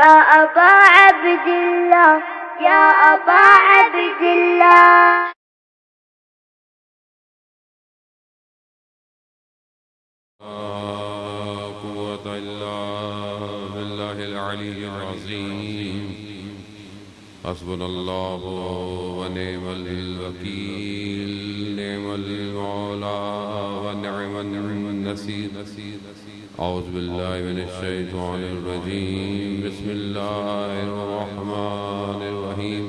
يا أبا عبد الله يا أبا عبد الله. لا قوة إلا بالله العلي العظيم. حسبنا الله ونعم الوكيل، نعم المولى ونعم النصير. أعوذ بالله من الشيطان الرجيم. بسم الله الرحمن الرحيم.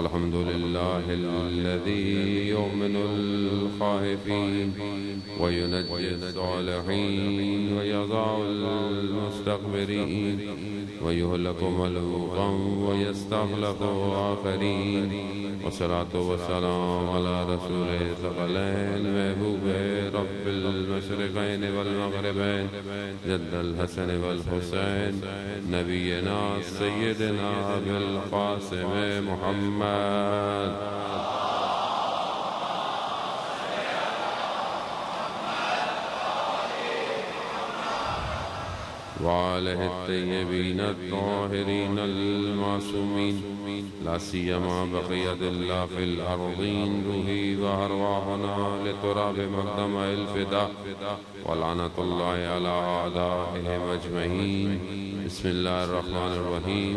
الحمد لله الذي يؤمن الخائفين وينجي الصالحين ويضع المستكبرين ويهلك ملوكا ويستخلف آخرين. والصلاة والسلام على رسول الثقلين محبوب رب المشرقين والمغربين جد الحسن والحسين نبينا سيدنا أبي القاسم محمد وآله الطيبين الطاهرين المعصومين، لا سيما بقية الله في الأرضين. روحي وأرواحنا لتراب مقدم الفداء، ولعنة الله على أعدائهم أجمعين. بسم الله الرحمن الرحيم.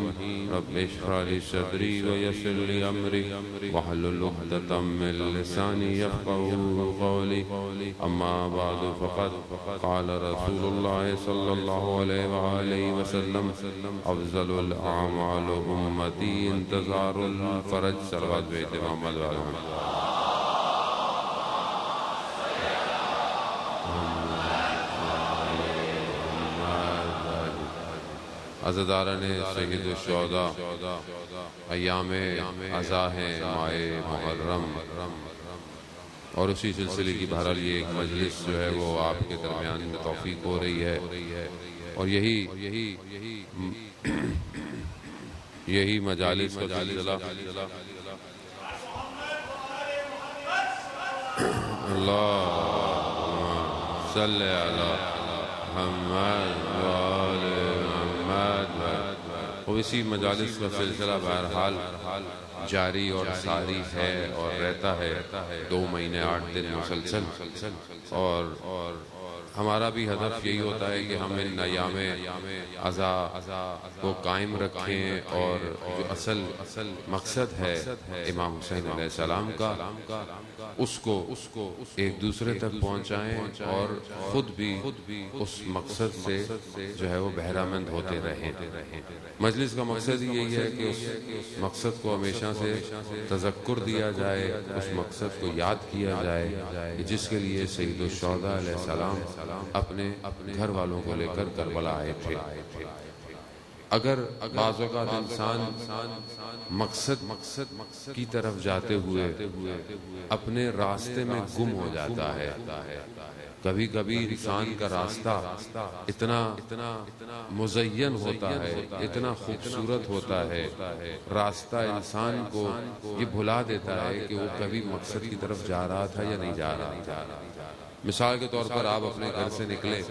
رب اشرح لي صدري ويسر لي أمري واحلل عقدة من لساني يفقهوا قولي. أما بعد فقد قال رسول الله صلى الله عليه وآله وسلم: أفضل الأعمال أمتي انتظار الفرج. صلوات بیت محمد وآلہ. عزاداران شہید الشہداء، ایام عزا ہے ماہ محرم، اور اسی سلسلے کی بہرحال یہ ایک مجلس جو ہے وہ آپ کے درمیان توفیق ہو رہی ہے، اور یہی مجالس کا سلسلہ اللہم صلی علی محمد وآل محمد. اور اسی مجالس کا سلسلہ بہرحال جاری اور ساری ہے اور رہتا ہے 2 مہینے 8 دن مسلسل. اور ہمارا بھی ہدف یہی ہوتا ہے کہ ہم ان ایام عزا کو قائم رکھیں، اور جو اصل مقصد ہے امام حسین علیہ السلام کا، اس کو ایک دوسرے تک پہنچائیں، اور خود بھی اس مقصد سے جو ہے وہ بہرہ مند ہوتے رہیں. مجلس کا مقصد یہی ہے کہ اس مقصد کو ہمیشہ سے تذکر دیا جائے، اس مقصد کو یاد کیا جائے جس کے لیے سید الشہداء علیہ السلام اپنے گھر والوں کو لے کر کربلا آئے تھے. اگر بعض اوقات انسان مقصد کی طرف جاتے ہوئے اپنے راستے میں گم ہو جاتا ہے. کبھی کبھی انسان کا راستہ اتنا مزین ہوتا ہے، اتنا خوبصورت ہوتا ہے، راستہ انسان کو یہ بھلا دیتا ہے کہ وہ کبھی مقصد کی طرف جا رہا تھا یا نہیں جا رہا تھا. مثال کے طور پر آپ اپنے گھر سے نکلے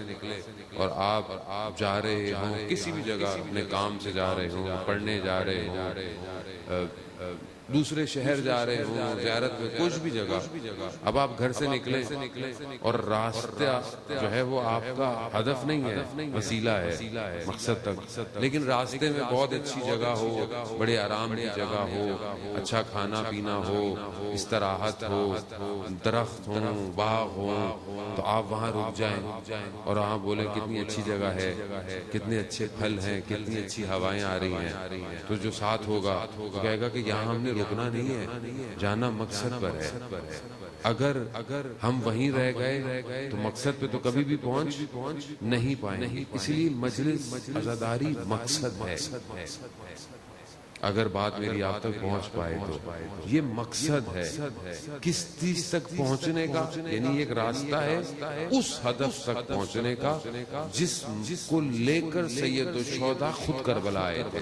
اور آپ جا رہے ہوں کسی بھی جگہ، اپنے کام سے جا رہے ہوں، پڑھنے جا رہے ہوں، دوسرے شہر جا رہے ہوں، زیارت میں، کچھ بھی جگہ. اب آپ گھر سے نکلے اور راستہ جو ہے وہ آپ کا ہدف نہیں ہے، وسیلہ ہے مقصد تک، لیکن راستے میں بہت اچھی جگہ ہو، بڑے آرام کی جگہ ہو، اچھا کھانا پینا ہو، استراحت ہو، درخت ہوں، باغ ہوں، تو آپ وہاں رک جائیں اور وہاں بولیں کتنی اچھی جگہ ہے، کتنے اچھے پھل ہیں، کتنی اچھی ہوائیں آ رہی ہیں. تو جو ساتھ ہوگا وہ کہے گا کہ یہاں ہم نے رکنا نہیں ہے، جانا مقصد پر ہے. اگر ہم وہیں رہ گئے تو مقصد پہ تو کبھی بھی پہنچ نہیں پائیں گے. اسی لیے مجلس عزاداری مقصد ہے. اگر بات میری آپ تک پہنچ پائے تو یہ مقصد ہے. کس چیز تک پہنچنے کا، یعنی ایک راستہ ہے اس ہدف تک پہنچنے کا جس کو لے کر سید الشہداء خود کربلا آئے تھے.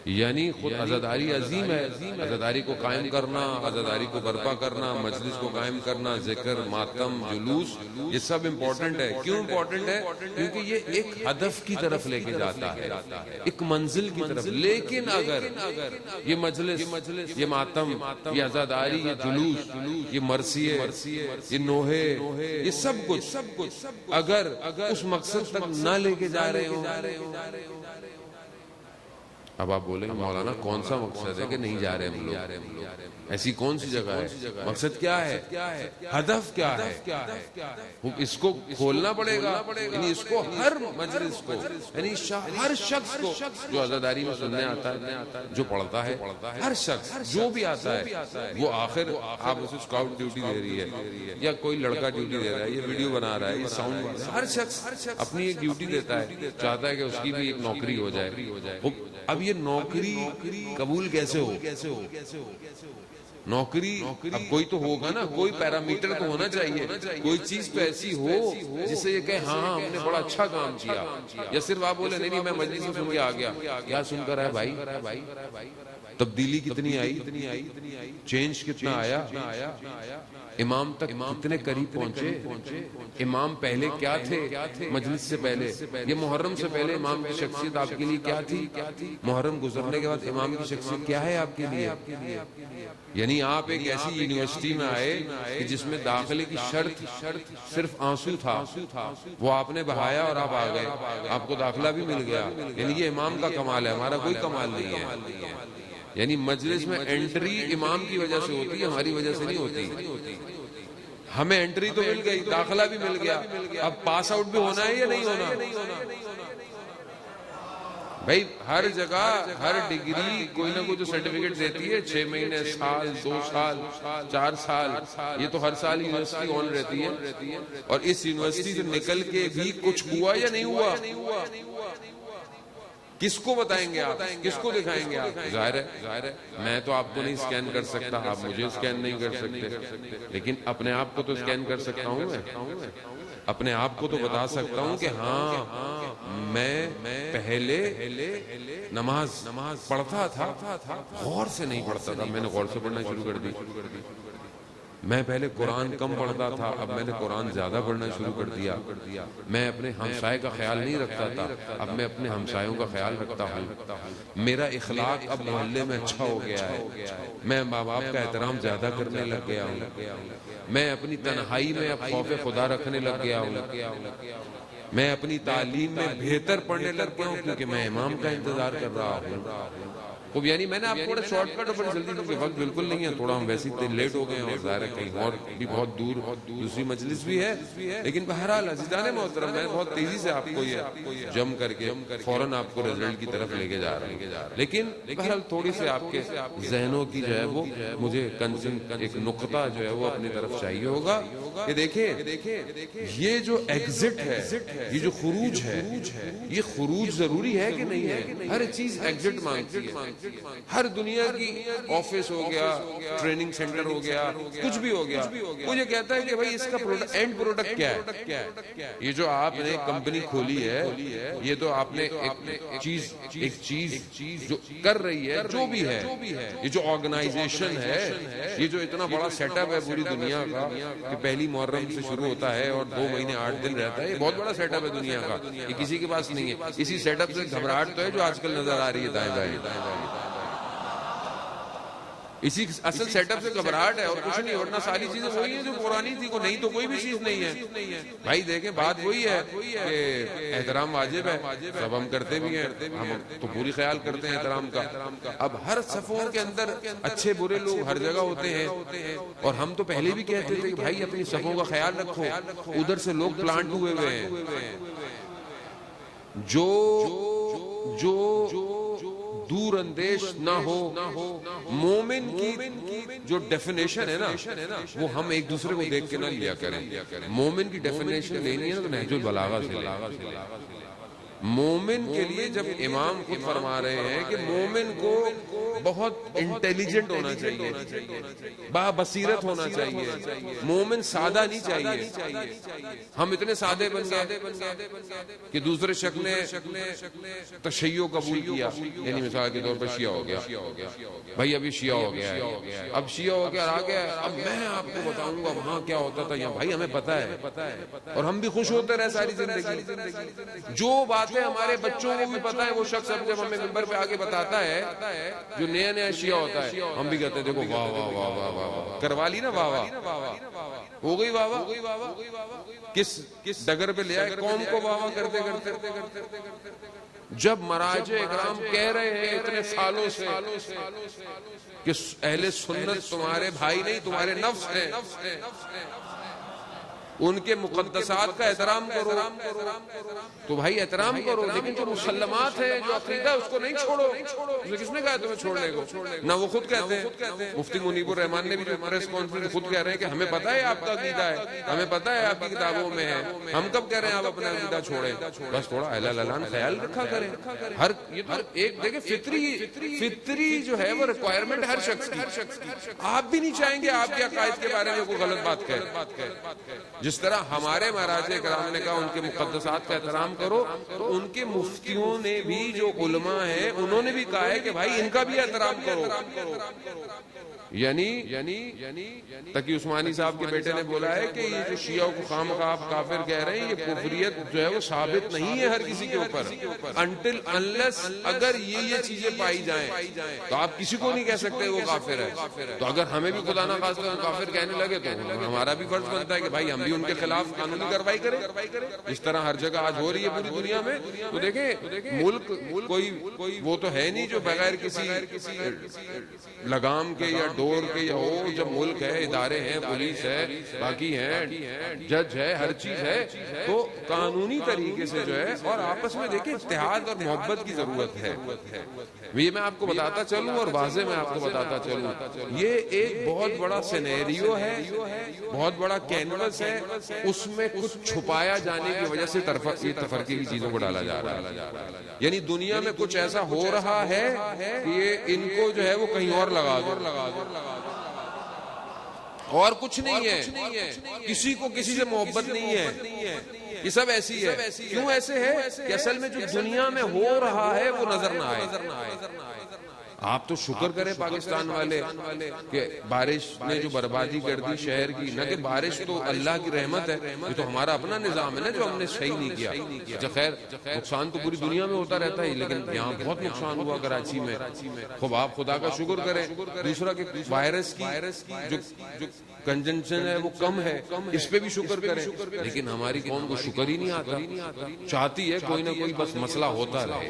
یعنی خود عزاداری عظیم ہے. عزاداری کو قائم کرنا، عزاداری کو برپا کرنا، مجلس کو قائم کرنا، ذکر، ماتم، جلوس، یہ سب امپورٹنٹ ہے. کیوں امپورٹنٹ ہے؟ کیونکہ یہ ایک ہدف کی طرف لے کے جاتا ہے، ایک منزل کی طرف. لیکن اگر یہ مجلس، یہ ماتم، یہ عزاداری، یہ جلوس، یہ مرثیے، یہ نوحے، یہ سب کچھ اگر اس مقصد تک نہ لے کے جا رہے ہوں، اب آپ بولیں مولانا کون سا مقصد ہے کہ نہیں جا رہے ہم لوگ؟ ایسی کون سی جگہ ہے؟ مقصد کیا ہے؟ ہدف کیا ہے؟ اس کو کھولنا پڑے گا. یعنی اس کو ہر مجلس کو، یعنی ہر شخص کو جو عزاداری میں سننے آتا ہے، جو پڑھتا ہے، ہر شخص جو بھی آتا ہے، وہ آخر آپ اسے اسکاؤٹ ڈیوٹی دے رہی ہے یا کوئی لڑکا ڈیوٹی دے رہا ہے، یہ ویڈیو بنا رہا ہے، یہ ساؤنڈ، ہر شخص اپنی ایک ڈیوٹی دیتا ہے، چاہتا ہے کہ اس کی بھی ایک نوکری ہو جائے. اب یہ نوکری قبول کیسے ہو؟ نوکری اب کوئی تو ہوگا نا، کوئی پیرامیٹر تو ہونا چاہیے، کوئی چیز تو ایسی ہو جس سے یہ کہے ہاں ہم نے بڑا اچھا کام کیا. یا صرف آپ بولے نہیں میں مجلس میں سن کے آ گیا. کیا سن کر ہے بھائی؟ تبدیلی کتنی آئی؟ چینج کتنا آیا؟ امام تک کتنے قریب پہنچے؟ امام پہلے کیا تھے مجلس سے پہلے؟ یہ محرم سے پہلے امام کی شخصیت آپ کے لیے کیا تھی؟ محرم گزرنے کے بعد امام کی شخصیت کیا ہے آپ کے لیے؟ یعنی آپ ایک ایسی یونیورسٹی میں آئے کہ جس میں داخلے کی شرط صرف آنسو تھا، وہ آپ نے بہایا اور آپ آ گئے، آپ کو داخلہ بھی مل گیا. یعنی یہ امام کا کمال ہے، ہمارا کوئی کمال نہیں ہے. یعنی مجلس میں انٹری امام کی وجہ سے ہوتی ہے، ہماری وجہ سے نہیں ہوتی. ہمیں انٹری تو مل گئی، داخلہ بھی مل گیا، اب پاس آؤٹ بھی ہونا ہے یا نہیں ہونا؟ بھائی ہر جگہ ہر ڈگری کوئی نہ کوئی جو سرٹیفکیٹ دیتی ہے، 6 مہینے، سال، 2 سال، 4 سال، یہ تو ہر سال یونیورسٹی آن رہتی ہے. اور اس یونیورسٹی سے نکل کے بھی کچھ ہوا یا نہیں ہوا؟ کس کو بتائیں گے آپ؟ کس کو دکھائیں گے آپ؟ ظاہر ہے میں تو آپ کو نہیں اسکین کر سکتا، آپ مجھے اسکین نہیں کر سکتے، لیکن اپنے آپ کو تو اسکین کر سکتا ہوں. میں اپنے آپ کو تو بتا سکتا ہوں کہ ہاں میں پہلے نماز پڑھتا تھا، غور سے نہیں پڑھتا تھا، میں نے غور سے پڑھنا شروع کر دی. میں پہلے قرآن کم پڑھتا تھا، اب میں نے قرآن زیادہ پڑھنا شروع کر دیا. میں اپنے ہمسائے کا خیال نہیں رکھتا تھا، اب میں اپنے ہمسایوں کا خیال رکھتا ہوں. میرا اخلاق اب محلے میں اچھا ہو گیا ہے، میں ماں باپ کا احترام زیادہ کرنے لگ گیا ہوں. میں اپنی تنہائی میں اب خوف خدا رکھنے لگ گیا ہوں. میں اپنی تعلیم میں بہتر پڑھنے لگ گیا ہوں کیونکہ میں امام کا انتظار کر رہا ہوں. خوب یعنی میں نے آپ تھوڑا شارٹ کٹ اور بڑی جلدی، کیونکہ وقت بالکل نہیں ہے، تھوڑا ہم ویسے ہی لیٹ ہو گئے ہیں اور ظاہر ہے کہیں اور بھی بہت دور دوسری مجلس بھی ہے. لیکن بہرحال عزیزان محترم میں بہت تیزی سے آپ کو یہ جم کر کے فوراً آپ کو رزلٹ کی طرف لے کے جا رہے ہیں. لیکن بہرحال تھوڑی سی آپ کے ذہنوں کی جو ہے وہ مجھے ایک نقطہ جو ہے وہ اپنی طرف چاہیے ہوگا کہ دیکھیں یہ جو ایگزٹ ہے، یہ جو خروج ہے، یہ خروج ضروری ہے کہ نہیں ہے؟ ہر چیز ایگزٹ مانگتی ہے. ہر دنیا کی آفس ہو گیا، ٹریننگ سینٹر ہو گیا، کچھ بھی ہو گیا، وہ یہ کہتا ہے کہ بھائی اس کا اینڈ پروڈکٹ کیا ہے؟ یہ جو آپ نے کمپنی کھولی ہے، یہ تو آپ نے ایک چیز جو کر رہی ہے، جو بھی ہے، یہ جو آرگنائزیشن ہے، یہ جو اتنا بڑا سیٹ اپ ہے پوری دنیا کا کہ پہلی محرم سے شروع ہوتا ہے اور 2 مہینے 8 دن رہتا ہے، یہ بہت بڑا سیٹ اپ ہے دنیا کا، یہ کسی کے پاس نہیں ہے. اسی سیٹ اپ سے گھبراہٹ تو ہے جو آج کل نظر آ رہی ہے دائیں بائیں. اسی اصل سیٹ اپ سے گھبراہٹ ہے اور کچھ نہیں، ورنہ ساری چیزیں وہی ہیں جو پرانی تھی، کو نہیں تو کوئی بھی چیز نہیں ہے. بھائی دیکھیں بات وہی ہے کہ احترام واجب ہے، سب ہم کرتے بھی ہیں، ہم تو پوری خیال کرتے ہیں احترام کا. اب ہر صفوں کے اندر اچھے برے لوگ ہر جگہ ہوتے ہیں، اور ہم تو پہلے بھی کہتے تھے کہ بھائی اپنی صفوں کا خیال رکھو. ادھر سے لوگ پلانٹ ہوئے ہوئے ہیں جو دور اندیش نہ ہو. مومن کی جو ڈیفینیشن ہے نا، وہ ہم ایک دوسرے کو دیکھ کے نہ لیا کریں. مومن کی ڈیفینیشن لینی ہے نا تو نہج البلاغہ سے. مومن کے لیے جب امام خود فرما رہے ہیں کہ مومن کو بہت انٹیلیجنٹ ہونا چاہیے، با بصیرت ہونا چاہیے، مومن سادہ نہیں چاہیے۔ ہم اتنے سادے بن گئے کہ دوسرے شخص نے تشیع قبول کیا، یعنی مثال کے طور پر شیعہ ہو گیا، بھائی ابھی شیعہ ہو گیا ہے، اب شیعہ ہو گیا آ گیا، اب میں آپ کو بتاؤں گا وہاں کیا ہوتا تھا، یہاں بھائی ہمیں پتہ ہے، اور ہم بھی خوش ہوتے رہے ساری زندگی۔ جو باتیں ہمارے بچوں کو بھی پتہ ہے وہ شخص اب جب ہمیں ممبر پہ آگے بتاتا ہے، جو نیا نیا شیعہ ہوتا ہے، ہم بھی کہتے ہیں دیکھو واہ واہ واہ واہ واہ، کروا لی نا واہ واہ، ہو گئی واہ واہ، کس ڈگر پہ لے آئے قوم کو واہ واہ کرتے کرتے۔ جب مراجع اکرام کہہ رہے ہیں اتنے سالوں سے کہ اہل سنت تمہارے بھائی نہیں تمہارے نفس ہیں، ان کے مقدسات کا احترام کرو، تو بھائی احترام کرو، لیکن جو مسلمات ہیں، جو عقیدہ اس کو نہیں چھوڑو۔ کس نے کہا تمہیں چھوڑنے کو؟ نہ وہ خود کہتے ہیں، مفتی منیب الرحمان نے بھی جو پریس کانفرنس خود کہہ رہے ہیں کہ ہمیں پتہ ہے آپ کا عقیدہ ہے، ہمیں پتہ ہے آپ کی کتابوں میں ہے، ہم کب کہہ رہے ہیں آپ اپنا عقیدہ چھوڑیں؟ بس تھوڑا اہل الان خیال رکھا کریں۔ ہر یہ تو ایک دیکھیں فطری جو ہے وہ ریکوائرمنٹ ہر شخص کی، آپ بھی نہیں چاہیں گے آپ کے عقائد کے بارے میں کوئی غلط بات کہے۔ جس طرح ہمارے مراجع کرام نے کہا ان کے مقدسات کا احترام کرو، ان کے مفتیوں نے بھی جو علماء ہیں انہوں نے بھی کہا ہے کہ بھائی ان کا بھی احترام کرو۔ یعنی تقی عثمانی صاحب کے بیٹے نے بولا ہے کہ یہ جو شیعہ کو خامخواہ آپ کافر کہہ رہے ہیں، یہ کفریت جو ہے وہ ثابت نہیں ہے ہر کسی کے اوپر، انٹل انلیس اگر یہ چیزیں پائی جائیں تو آپ کسی کو نہیں کہہ سکتے وہ کافر ہے۔ تو اگر ہمیں بھی خدا نہ خواستہ کافر کہنے لگے تو ہمارا بھی فرض بنتا ہے کہ بھائی ہم بھی ان کے خلاف قانونی کارروائی کریں۔ اس طرح ہر جگہ آج ہو رہی ہے پوری دنیا میں۔ تو دیکھیں ملک کوئی وہ تو ہے نہیں جو بغیر کسی لگام کے یا ڈور کے یا ہو، جب ملک ہے، ادارے ہیں، پولیس ہے، باقی ہیں، جج ہے، ہر چیز ہے، تو قانونی طریقے سے جو ہے، اور آپس میں دیکھیں اتحاد اور محبت کی ضرورت ہے۔ یہ میں آپ کو بتاتا چلوں اور واضح میں آپ کو بتاتا چلوں، یہ ایک بہت بڑا سینیریو ہے، بہت بڑا کینوس ہے، اس میں کچھ چھپایا جانے کی وجہ سے یہ تفرقے کی چیزوں کو ڈالا جا رہا ہے۔ یعنی دنیا میں کچھ ایسا ہو رہا ہے کہ یہ ان کو جو ہے وہ کہیں اور لگا دو، اور کچھ نہیں ہے، کسی کو کسی سے محبت نہیں ہے، یہ سب ایسی ہے۔ کیوں ایسے ہے کہ اصل میں جو دنیا میں ہو رہا ہے وہ نظر نہ آئے۔ آپ تو شکر کریں پاکستان والے کہ بارش نے جو بربادی کر دی شہر کی، نہ کہ بارش تو اللہ کی رحمت ہے، یہ تو ہمارا اپنا نظام ہے نا جو ہم نے صحیح نہیں کیا۔ اچھا خیر، نقصان تو پوری دنیا میں ہوتا رہتا ہے، لیکن یہاں بہت نقصان ہوا کراچی میں، خوب آپ خدا کا شکر کریں۔ دوسرا کہ وائرس کی جو کنجنشن ہے وہ کم ہے، اس پہ بھی شکر کریں، لیکن ہماری قوم کو شکر ہی نہیں آتا، چاہتی ہے کوئی نہ کوئی بس مسئلہ ہوتا رہے۔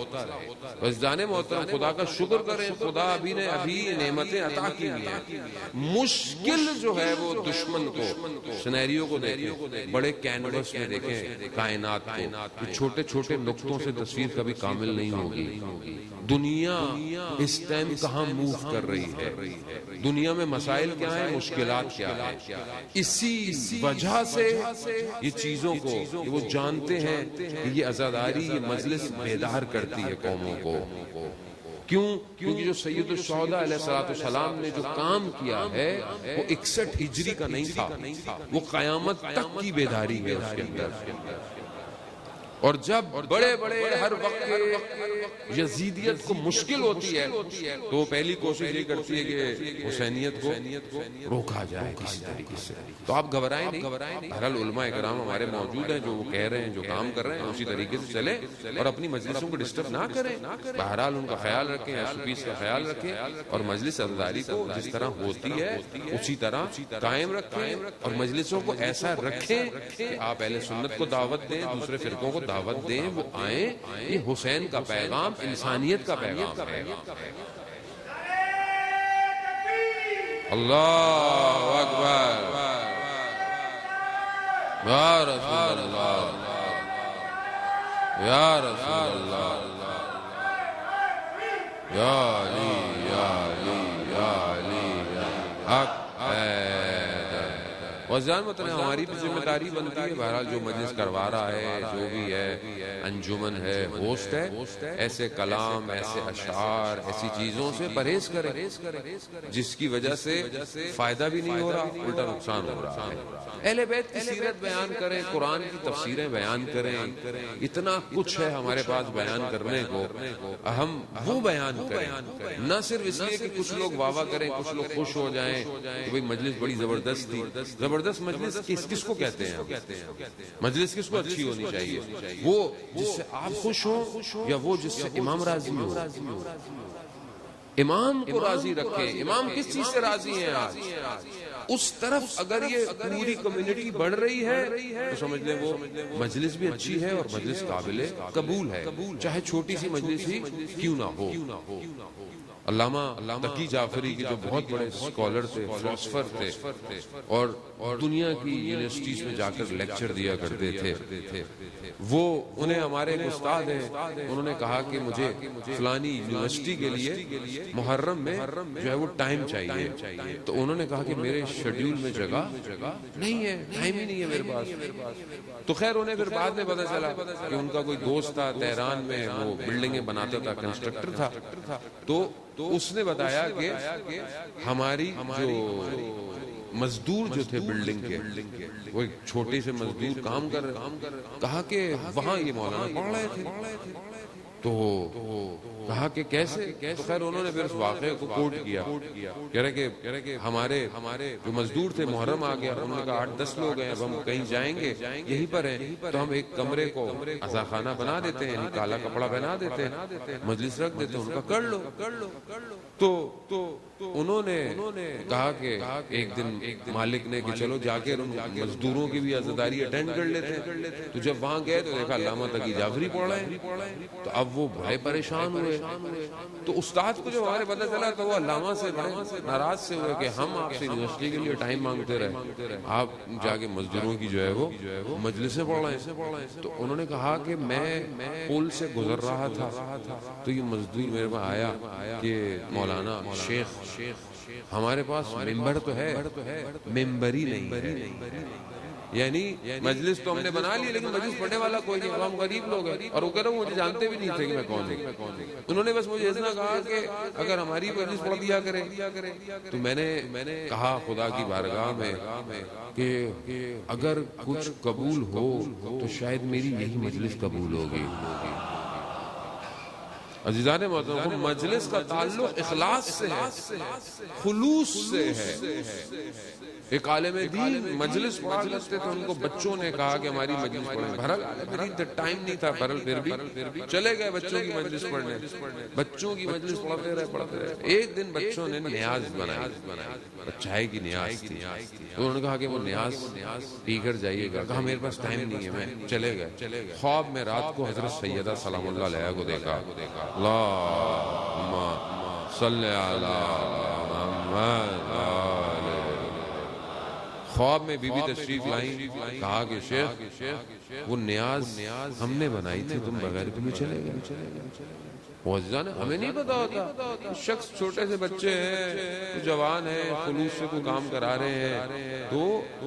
بس جانے محترم خدا کا شکر کریں، خدا ابھی نعمتیں عطا کی ہوئی ہیں۔ مشکل جو ہے وہ دشمن کو سینیریو کو دیکھیں، بڑے کینوس میں دیکھیں کائنات کو، چھوٹے چھوٹے نقطوں سے تصویر کبھی کامل نہیں ہوگی۔ دنیا اس ٹائم کہاں موو کر رہی ہے، دنیا میں مسائل کیا ہیں، مشکلات کیا ہیں، اسی وجہ سے یہ چیزوں کو وہ جانتے ہیں کہ یہ عزاداری، یہ مجلس بیدار کرتی ہے قوموں کو۔ کیونکہ جو سید الشہداء علیہ السلام نے جو کام کیا ہے وہ 61 ہجری کا نہیں تھا، وہ قیامت تک کی بیداری ہے اس کے اندر۔ اور جب بڑے بڑے ہر وقت یزیدیت کو مشکل ہوتی ہے تو وہ پہلی کوشش یہ کرتی ہے کہ حسینیت کو روکا جائے کسی طریقے سے۔ تو آپ گھبرائیں نہیں، بہرحال علماء کرام ہمارے موجود ہیں جو وہ کہہ رہے ہیں، جو کام کر رہے ہیں اسی طریقے سے چلیں اور اپنی مجلسوں کو ڈسٹرب نہ کریں۔ بہرحال ان کا خیال رکھیں، ایسوپیس کا خیال رکھیں، اور مجلس عزاداری کو جس طرح ہوتی ہے اسی طرح قائم رکھیں، اور مجلسوں کو ایسا رکھیں کہ آپ اہل سنت کو دعوت دیں، دوسرے فرقوں کو دعوت دیں، وہ آئیں۔ یہ حسین کا پیغام انسانیت کا پیغام ہے۔ اللہ اکبر، یا رسول اللہ، یا رسول اللہ، یا علی، یا علی، یا علی، حق ہے۔ وزان مطلب ہماری بھی ذمہ داری بنتی ہے بہرحال جو مجلس کروا رہا ہے، جو بھی ہے، انجمن ہے، ہوسٹ ہے، ایسے کلام، ایسے اشعار، ایسی چیزوں سے پرہیز کرے جس کی وجہ سے فائدہ بھی نہیں ہو رہا، الٹا نقصان ہو رہا ہے۔ اہل بیت کی سیرت بیان کریں، قرآن کی تفسیریں بیان کریں، اتنا کچھ ہے ہمارے پاس بیان کرنے کو، ہم وہ بیان کریں، نہ صرف اس لیے کہ کچھ لوگ واہ واہ کریں، کچھ لوگ خوش ہو جائیں کہ بھئی مجلس بڑی زبردست تھی۔ زبردست مجلس کس کو کہتے ہیں؟ مجلس کس کو اچھی ہونی چاہیے؟ وہ جس سے آپ خوش ہوں یا وہ جس سے امام راضی ہو؟ امام کو راضی رکھیں۔ امام کس چیز سے راضی ہیں آج؟ اس طرف اگر یہ پوری کمیونٹی بڑھ رہی ہے تو سمجھ لیں وہ مجلس بھی اچھی ہے اور مجلس قابل قبول ہے، چاہے چھوٹی سی مجلس ہی کیوں نہ ہو۔ علامہ تقی جعفری کے جو بہت بڑے اسکالر تھے، فلسفر تھے، اور دنیا کی یونیورسٹیز میں جا کر لیکچر دیا کرتے تھے، وہ انہیں ہمارے ایک استاد ہیں، انہوں نے کہا کہ مجھے فلانی یونیورسٹی کے لیے محرم میں جو ہے وہ ٹائم چاہیے، تو انہوں نے کہا کہ میرے شیڈیول میں جگہ نہیں ہے، ٹائم ہی نہیں ہے میرے پاس۔ تو خیر انہیں پھر بعد میں پتا چلا کہ ان کا کوئی دوست تھا تہران میں، وہ بلڈنگیں بناتا تھا، کنسٹرکٹر تھا، تو اس نے بتایا کہ ہماری جو مزدور جو تھے بلڈنگ کے، وہ ایک چھوٹے سے مزدور کام کر رہے، کہا کہ وہاں یہ مولانا پڑھ رہے تھے، تو کہا کہ کیسے؟ تو خیر انہوں نے پھر اس واقعے کو کوٹ کیا، کہہ رہے کہ ہمارے جو مزدور تھے محرم آ گیا، انہوں نے کہا 8-10 لوگ ہیں، اب ہم کہیں جائیں گے، یہیں پر ہیں، تو ہم ایک کمرے کو عزاخانہ بنا دیتے ہیں، یعنی کالا کپڑا پہنا دیتے ہیں، مجلس رکھ دیتے ہیں، ان کا کر لو۔ تو انہوں نے کہا کہ ایک دن مالک نے کہ چلو جا کے مزدوروں کی بھی عزاداری اٹینڈ کر لیتے ہیں، تو جب وہاں گئے تو دیکھا علامہ تقی جعفری پڑھ رہے ہیں، تو اب وہ بڑے پریشان ہوئے۔ تو استاد کو جو ہمارے پتہ چلا تو وہ علامہ سے بڑے ناراض سے ہوئے کہ ہم آپ سے یونیورسٹی کے لیے ٹائم مانگتے رہے، آپ جا کے مزدوروں کی جو ہے وہ مجلسیں پڑھ رہے ہیں۔ تو انہوں نے کہا کہ میں پل سے گزر رہا تھا تو یہ مزدور میرے پاس آیا کہ مولانا شیخ ہمارے پاس ممبر تو ہے، ممبری نہیں ہے، یعنی مجلس تو ہم نے بنا لی لیکن مجلس پڑھنے والا کوئی نہیں، ہم غریب لوگ ہیں، اور وہ کہہ رہا ہوں مجھے جانتے بھی نہیں تھے کہ میں کون ہوں۔ انہوں نے بس مجھے اتنا کہا کہ اگر ہماری مجلس پڑھ دیا کرے، تو میں نے کہا خدا کی بارگاہ میں کہ اگر کچھ قبول ہو تو شاید میری یہی مجلس قبول ہوگی۔ عزیزان محترم، مجلس کا تعلق اخلاص سے ہے، خلوص سے ہے۔ ایک عالم دین مجلس پڑھا کرتے تھے، ان کو بچوں نے کہا کہ ہماری مجلس پڑھیں، بہرحال ٹائم نہیں تھا، بہرحال پھر بھی چلے گئے بچوں کی مجلس پڑھنے، بچوں کی مجلس پڑھتے رہے۔ ایک دن بچوں نے نیاز بنائی، چائے کی نیاز تھی، انہوں نے کہا کہ وہ نیاز پی کر جائیے گا، کہا میرے پاس ٹائم نہیں ہے، میں چلے گئے۔ خواب میں رات کو حضرت سیدہ سلام اللہ علیہ کو دیکھا، اللہم صلی علی محمد۔ خواب میں بی بی تشریف لائیں، کہا کہ شیخ وہ نیاز ہم نے بنائی تھی، تم بغیر بھی چلے گئے۔ ہمیں نہیں پتا ہوتا، شخص چھوٹے سے بچے ہیں، جوان ہیں، خلوص سے کوئی کام کرا رہے ہیں، تو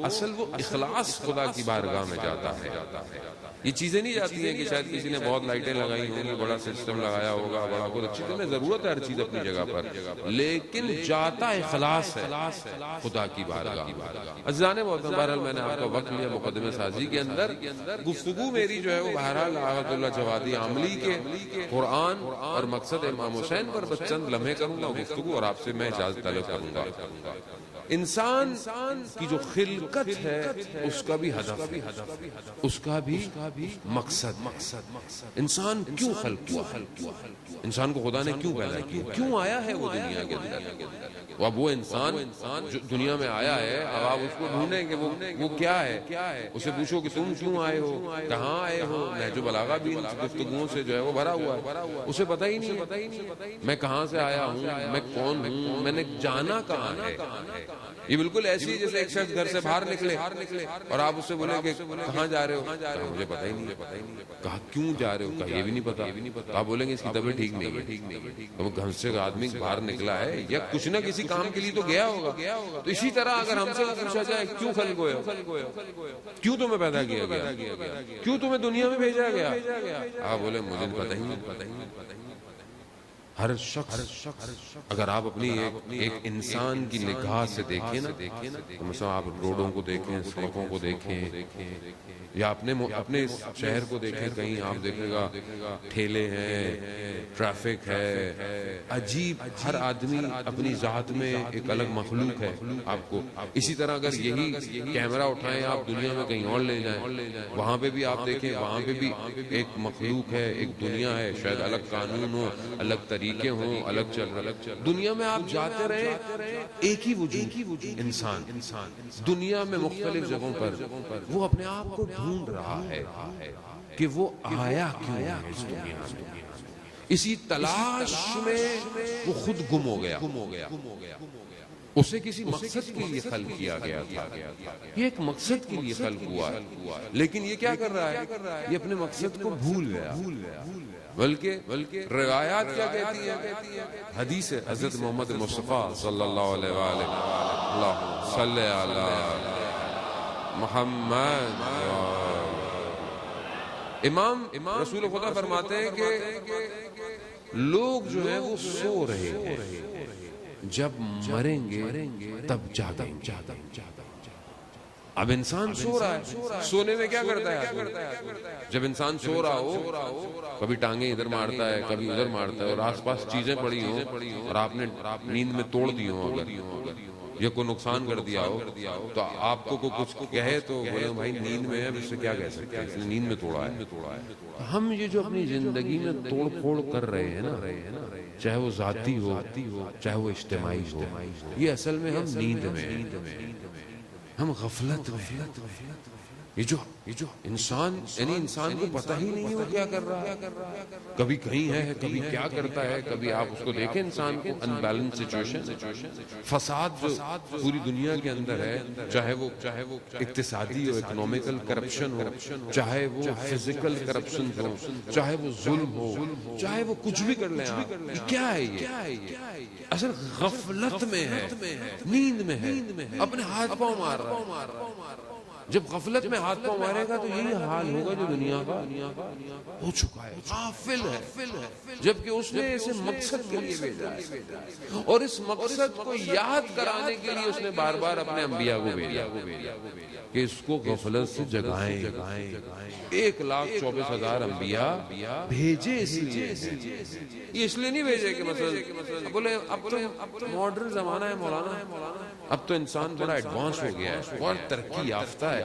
اصل وہ اخلاص خدا کی بارگاہ میں جاتا ہے۔ یہ چیزیں نہیں جاتی ہیں کہ شاید کسی نے بہت لائٹیں لگائی ہوں گی، بڑا سسٹم لگایا ہوگا، بڑا کچھ اچھی طرح ضرورت ہے ہر چیز اپنی جگہ پر، لیکن جاتا اخلاص ہے خدا کی بارگاہ۔ عزیزان محترم، بہرحال میں نے آپ کا وقت لیا مقدمہ سازی کے اندر، گفتگو میری جو ہے وہ بہرحال آغت اللہ جوادی عاملی کے قرآن اور مقصد امام حسین پر بس چند لمحے کروں گا گفتگو، اور آپ سے میں اجازت طلب کروں گا۔ انسان کی جو خلقت ہے اس کا بھی ہدف ہے، اس کا بھی مقصد، انسان کیوں خلق ہوا، انسان کو خدا نے کیوں پیدا کیا، کیوں آیا ہے وہ دنیا کے اندر۔ اب وہ انسان جو دنیا میں آیا ہے، اب آپ اس کو ڈھونڈیں کہ وہ کیا ہے، اسے پوچھو کہ تم کیوں آئے ہو، کہاں آئے ہو، نہج البلاغہ بھی ان گفتگوؤں سے جو ہے وہ بھرا ہوا ہے، اسے پتہ ہی نہیں ہے میں کہاں سے آیا ہوں، میں کون ہوں، میں نے جانا کہاں ہے۔ یہ بالکل ایسی جیسے ایک شخص گھر سے باہر نکلے اور آپ اس سے بولیں کہ کہاں جا رہے ہو؟ کہا مجھے پتہ ہی نہیں. کہا کیوں جا رہے ہو؟ کہا یہ بھی نہیں پتا. آپ بولیں گے اس کی طبیعت ٹھیک نہیں ہے. وہ گھر سے آدمی باہر نکلا ہے یا کچھ نہ کسی کام کے لیے تو گیا ہوگا. تو اسی طرح اگر ہم سے پوچھا جائے کیوں خلق ہوئے ہو، کیوں تمہیں پیدا کیا گیا، کیوں تمہیں دنیا میں بھیجا گیا؟ آپ بولے مجھے پتہ ہی نہیں. ہر شخص اگر آپ اپنی ایک انسان کی نگاہ سے دیکھیں نا، مثلا آپ روڈوں کو دیکھیں، سڑکوں کو دیکھیں، یا اپنے شہر کو دیکھیں، کہیں آپ دیکھے گا ٹھیلے ہیں، ٹریفک ہے، عجیب. ہر آدمی اپنی ذات میں ایک الگ مخلوق ہے آپ کو. اسی طرح اگر یہی کیمرہ اٹھائیں آپ دنیا میں کہیں اور لے جائیں، وہاں پہ بھی آپ دیکھیں، وہاں پہ بھی ایک مخلوق ہے، ایک دنیا ہے. شاید الگ قانون ہو، الگ طریقے ہوں، الگ چل دنیا میں آپ جاتے رہے، ایک ہی وجود انسان دنیا میں مختلف جگہوں پر وہ اپنے آپ کو ڈھونڈ رہا ہے کہ وہ آیا کیوں ہے اس دنیا میں. اسی تلاش میں وہ خود گم ہو گیا. اسے کسی مقصد کے لیے خلق کیا گیا تھا، یہ ایک مقصد کے لیے خلق ہوا ہے، لیکن یہ کیا کر رہا ہے؟ یہ اپنے مقصد کو بھول گیا. بلکہ روایات کیا کہتی ہیں؟ حدیث حضرت محمد مصطفیٰ صلی اللہ علیہ وآلہ، اللہ صلی علی محمد. امام رسول خدا فرماتے ہیں کہ لوگ جو ہیں وہ سو رہے ہیں، جب مریں گے تب جاگیں گے. اب انسان سو رہا ہے، سونے میں کیا کرتا ہے؟ جب انسان سو رہا ہو، کبھی ٹانگیں ادھر مارتا ہے، کبھی ادھر مارتا ہے، اور آس پاس چیزیں پڑی ہوں اور آپ نے نیند میں توڑ دی ہوں، اگر یا کوئی نقصان کر دیا ہو تو آپ کو کچھ کہے تو بولے بھائی نیند میں ہے، اب اس سے کیا کہہ سکتے ہیں، اس نے نیند میں توڑا ہے. ہم یہ جو اپنی زندگی میں توڑ پھوڑ کر رہے ہیں نا، چاہے وہ ذاتی ہو چاہے وہ اجتماعی ہو، یہ اصل میں ہم نیند میں ہیں، ہم غفلت میں. یہ جو انسان یعنی انسان کو پتہ ہی نہیں وہ کیا کر رہا ہے، کبھی کہیں ہے، کبھی کیا کرتا ہے. کبھی آپ اس کو دیکھیں انسان کو ان بیلنس سچویشن، فساد جو پوری دنیا کے اندر ہے، چاہے وہ اقتصادی ہو، اکنامیکل کرپشن ہو، چاہے وہ فزیکل کرپشن ہو، چاہے وہ ظلم ہو، چاہے وہ کچھ بھی کر لیں آپ. کیا ہے یہ؟ اصل غفلت میں ہے، نیند میں ہے، اپنے ہاتھ پاؤں مار رہا ہے. جب غفلت میں ہاتھ پاؤں مارے گا تو یہی حال ہوگا جو دنیا کا ہو چکا ہے. غافل ہے، جبکہ اس نے اسے مقصد کے لیے بھیجا ہے، اور اس مقصد کو یاد کرانے کے لیے اس نے بار بار اپنے انبیاء کو بھیجا کہ اس کو غفلت سے جگائیں. 1,24,000 انبیاء بھیجے اس لیے، یہ اس لیے نہیں بھیجے کہ مثلا بولے اب تو ماڈرن زمانہ ہے مولانا، اب تو انسان بڑا ایڈوانس ہو گیا ہے اور ترقی یافتہ ہے.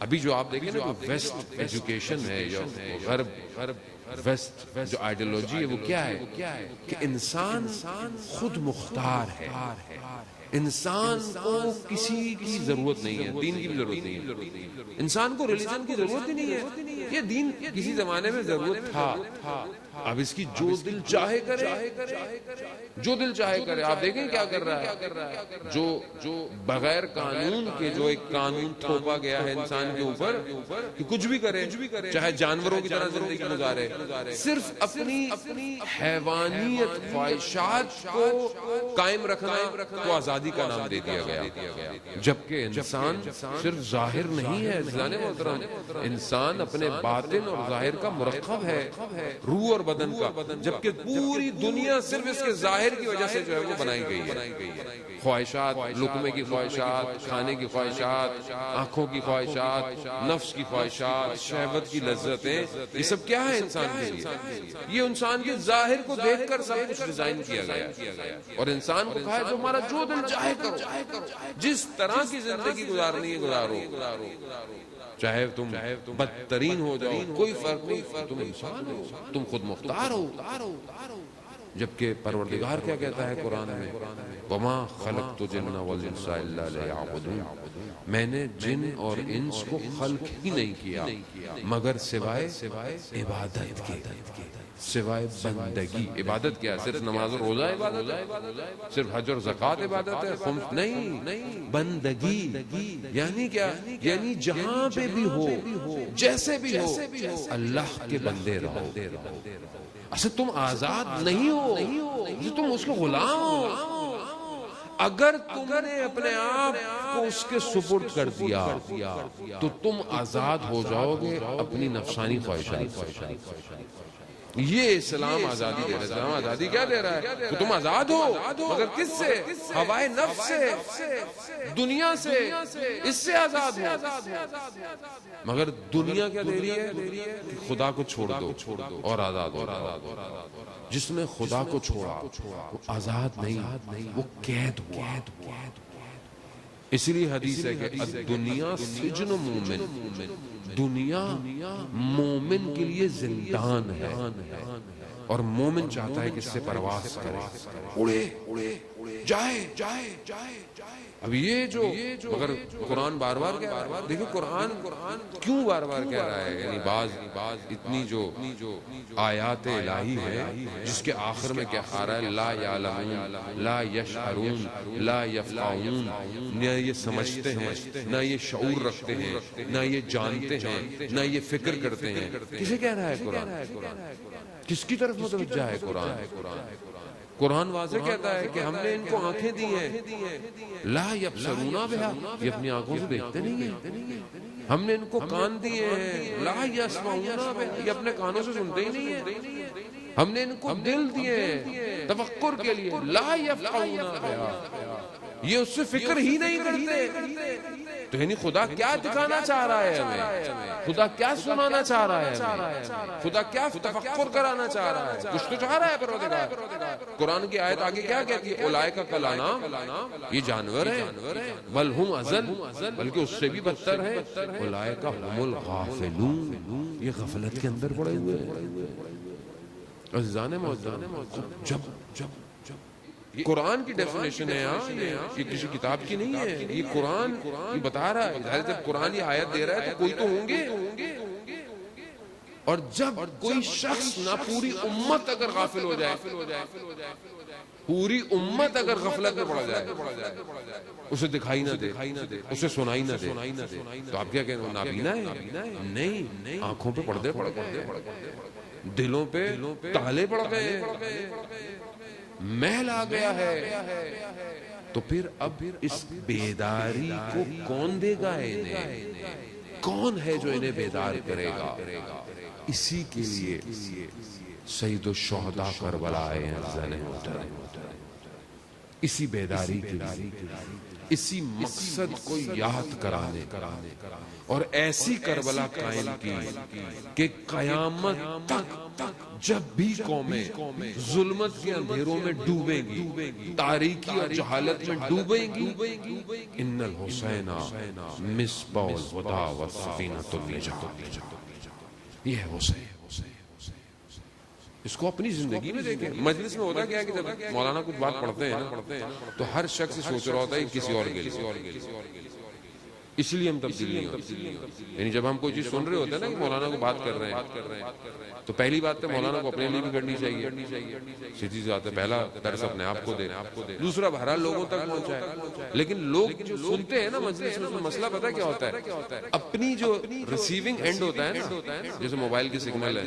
ابھی جو آپ دیکھیں نا جو ویسٹ ایجوکیشن ہے، جو غرب ویسٹ جو آئیڈیالوجی ہے، وہ کیا ہے کہ انسان خود مختار ہے. انسان کو کسی کی ضرورت نہیں ہے، دین کی بھی ضرورت نہیں ہے، انسان کو ریلیجن کی ضرورت ہی نہیں ہے. یہ دین کسی زمانے میں ضرورت تھا، اب اس کی جو دل چاہے کرے، جو دل چاہے کرے. آپ دیکھیں کیا کر رہا ہے، جو بغیر قانون کے جو ایک قانون تھوپا گیا ہے انسان کے اوپر کہ کچھ بھی کرے، چاہے جانوروں کی طرح زندگی گزارے، صرف اپنی حیوانیت خواہشات کو قائم رکھنا کو آزادی کا نام دے دیا گیا. جبکہ انسان صرف ظاہر نہیں ہے، عزیزان محترم، انسان اپنے باطن اور ظاہر کا مرکب ہے، روح اور بدن کا. جبکہ پوری دنیا صرف اس کے ظاہر کی وجہ سے جو ہے وہ بنائی گئی ہے. خواہشات، لقمے کی خواہشات، کھانے کی خواہشات، آنکھوں کی خواہشات، نفس کی خواہشات، شہوت کی لذتیں، یہ سب کیا ہے انسان کے لیے؟ یہ انسان کے ظاہر کو دیکھ کر سب کچھ ڈیزائن کیا گیا، اور انسان کو کہا ہے تمہارا جو دل چاہے کرو، جس طرح کی زندگی گزارنی ہے گزارو، چاہے تم بدترین ہو جاؤ کوئی فرق نہیں، تم انسان ہو، تم خود مختار ہو. جبکہ پروردگار کیا کہتا ہے قرآن میں، وَمَا خَلَقْتُ الْجِنَّ وَالْإِنسَ إِلَّا لِيَعْبُدُونِ، میں نے جن اور انس کو خلق ہی نہیں کیا مگر سوائے عبادت کے. سوائے بندگی. عبادت کیا ہے؟ صرف نماز اور روزہ عبادت ہے؟ صرف حج اور زکوٰۃ عبادت ہے؟ خمس نہیں. بندگی یعنی کیا؟ یعنی جہاں پہ بھی ہو، جیسے بھی ہو، اللہ کے بندے رہو. اصل تم آزاد نہیں ہو، تم اس کے غلام ہو. اگر تم نے اپنے آپ کو اس کے سپرد کر دیا تو تم آزاد ہو جاؤ گے اپنی نفسانی خواہشات. یہ اسلام آزادی دے رہا ہے. اسلام آزادی کیا دے رہا ہے؟ کہ تم آزاد ہو، مگر کس سے؟ ہوائے نفس سے، دنیا سے. اس سے آزاد ہو. مگر دنیا کیا دے رہی ہے؟ کہ خدا کو چھوڑ دو اور آزاد ہو. جس نے خدا کو چھوڑا وہ آزاد نہیں، وہ قید ہوا. اس لیے حدیث ہے کہ الدنیا سجن مومن، دنیا مومن کے لیے زندان ہے، اور مومن چاہتا ہے کہ اس سے پرواز کرے، اڑے جائے. اب یہ جو مگر قرآن بار بار کہہ رہا ہے. دیکھیں قرآن کیوں بار بار کہہ رہا ہے؟ یعنی بعض اتنی جو آیات الہی ہے جس کے آخر میں کیا آ رہا ہے؟ لا یعلمون، لا یشعرون، لا یفقہون. نہ یہ سمجھتے ہیں، نہ یہ شعور رکھتے ہیں، نہ یہ جانتے ہیں، نہ یہ فکر کرتے ہیں. کسے کہہ رہا ہے قرآن؟ کس کی طرف متوجہ ہے قرآن؟ قرآن واضح کہتا ہے کہ ہم نے ان کو آنکھیں دی ہیں، لا یبصرون بہا، یہ اپنی آنکھوں سے دیکھتے نہیں ہیں. ہم نے ان کو کان دیے ہیں، لا یسمعون بہا، یہ اپنے کانوں سے سنتے ہی نہیں ہیں. ہم نے ان کو دل دیے ہیں تفکر کے لیے، لا یفقہون بہا، یہ اس سے فکر ہی نہیں کرتے. تو یعنی خدا کیا دکھانا چاہ رہا ہے ہمیں؟ خدا کیا سنانا چاہ رہا ہے ہمیں؟ خدا کیا تفکر کرانا چاہ رہا ہے؟ کچھ تو چاہ رہا ہے پروردگار. قرآن کی آیت آگے کیا کہتی ہے؟ اولئک کالانعام، یہ جانور ہیں، بل ہم اضل، بلکہ اس سے بھی بدتر ہیں. اولئک هم الغافلون، یہ غفلت کے اندر پڑے ہوئے ہیں. عزیزان معزز، جب قرآن کی ڈیفینیشن ہے، یہ کسی کتاب کی نہیں ہے. یہ قرآن یہ بتا رہا ہے. جب قرآن یہ آیت دے رہا ہے تو کوئی تو ہوں گے. اور جب کوئی شخص نہ پوری امت اگر غافل ہو جائے، پوری امت اگر غفلت میں پڑ جائے، اسے دکھائی نہ دے، اسے سنائی نہ دے، تو آپ کیا کہیں گے؟ نابینا ہے؟ نہیں، آنکھوں پہ پردے پڑ گئے، دلوں پہ تالے پڑ گئے، محل آ گیا ہے. تو پھر اب اس بیداری کو کون دے گا انہیں؟ کون ہے جو انہیں بیدار کرے گا؟ اسی کے لیے سید الشہداء کربلا آئے ہیں عزیزان محترم. اسی بیداری کے لیے، اسی مقصد کو یاد کرانے اور ایسی کربلا قائم کی کہ قیامت تک جب بھی قومیں ظلمت کے اندھیروں میں ڈوبیں گی، تاریکی اور جہالت میں ڈوبیں گی، ان الحسین مصباح الہدی وسفینۃ النجاۃ. یہ ہے حسین. اس کو اپنی زندگی میں دیکھیں. مجلس میں ہوتا کیا ہے کہ جب مولانا کچھ بات پڑھتے ہیں تو ہر شخص سوچ رہا ہوتا ہے کسی اور کے لیے، اس لیے ہم تبدیل نہیں ہوتے. یعنی جب ہم کوئی چیز سن رہے ہوتے ہیں نا کہ مولانا کو بات کر رہے ہیں، تو پہلی بات تو مولانا کو اپنے لیے بھی کرنی چاہیے. سیدھی سی بات ہے، پہلا درس اپنے آپ کو دے، دوسرا بہرحال لوگوں تک پہنچائے. لیکن لوگ جو سنتے ہیں نا مجلس میں، مسئلہ پتہ کیا ہوتا ہے؟ اپنی جو ریسیونگ اینڈ ہوتا ہے نا، جیسے موبائل کی سگنل ہے،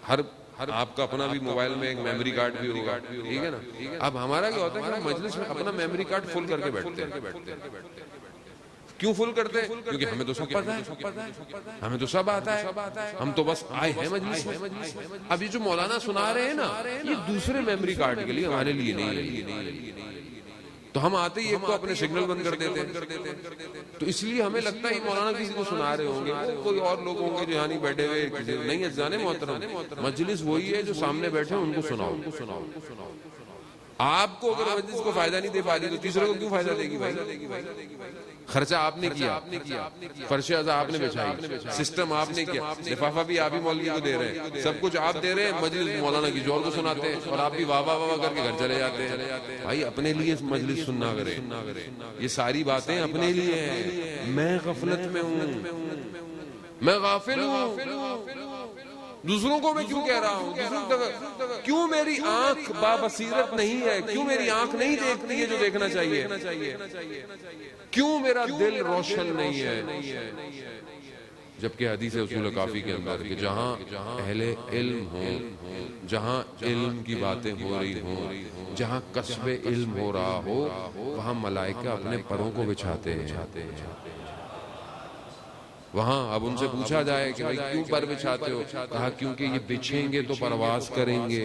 ہر آپ کا اپنا بھی موبائل میں ایک میموری کارڈ بھی ہوگا، ٹھیک ہے نا. اب ہمارا کیا ہوتا ہے کہ ہم مجلس میں اپنا میموری کارڈ فل کر کے بیٹھتے ہیں. کیوں فل کرتے ہیں؟ کیونکہ ہمیں تو سب پتہ ہے، ہمیں تو سب آتا ہے، ہم تو بس آئے ہیں مجلس میں. اب یہ جو مولانا سنا رہے ہیں نا، یہ دوسرے میموری کارڈ کے لیے، ہمارے لیے نہیں. تو ہم آتے ہی ایک تو اپنے سگنل بند کر دیتے ہیں. تو اس لیے ہمیں لگتا ہے مولانا کسی کو سنا رہے ہوں گے، کوئی اور لوگ ہوں گے جو یہاں نہیں بیٹھے ہوئے. نہیں عزیزان محترم، مجلس وہی ہے جو سامنے بیٹھے ان کو سناؤ. آپ کو اگر مجلس کو فائدہ نہیں دے پا رہی تو تیسرے کو کیوں فائدہ دے گی بھائی؟ خرچہ آپ نے کیا، فرش ازا آپ نے بچھائی، سسٹم آپ نے کیا، لفافہ بھی آپ ہی مولوی کو دے رہے ہیں، سب کچھ آپ دے رہے ہیں. مجلس مولانا کی جوڑ کو سناتے ہیں اور آپ بھی واہ واہ واہ کر کے گھر چلے جاتے ہیں. بھائی اپنے لیے مجلس سننا کرے. یہ ساری باتیں اپنے لیے ہیں. میں غفلت میں ہوں، میں غافل ہوں، دوسروں کو میں کیوں کہہ رہا ہوں؟ کیوں میری آنکھ بابصیرت نہیں ہے؟ کیوں میری آنکھ نہیں دیکھتی ہے جو دیکھنا چاہیے؟ کیوں میرا دل روشن نہیں ہے؟ جبکہ حدیث اصول کافی کے اندر کہ جہاں اہل علم ہوں، جہاں علم کی باتیں ہو رہی ہوں، جہاں کسب علم ہو رہا ہو، وہاں ملائکہ اپنے پروں کو بچھاتے ہیں۔ وہاں اب ان سے پوچھا جائے کہ بھائی کیوں پر بچھاتے ہو؟ کہا کیونکہ یہ بچھیں گے تو پرواز کریں گے،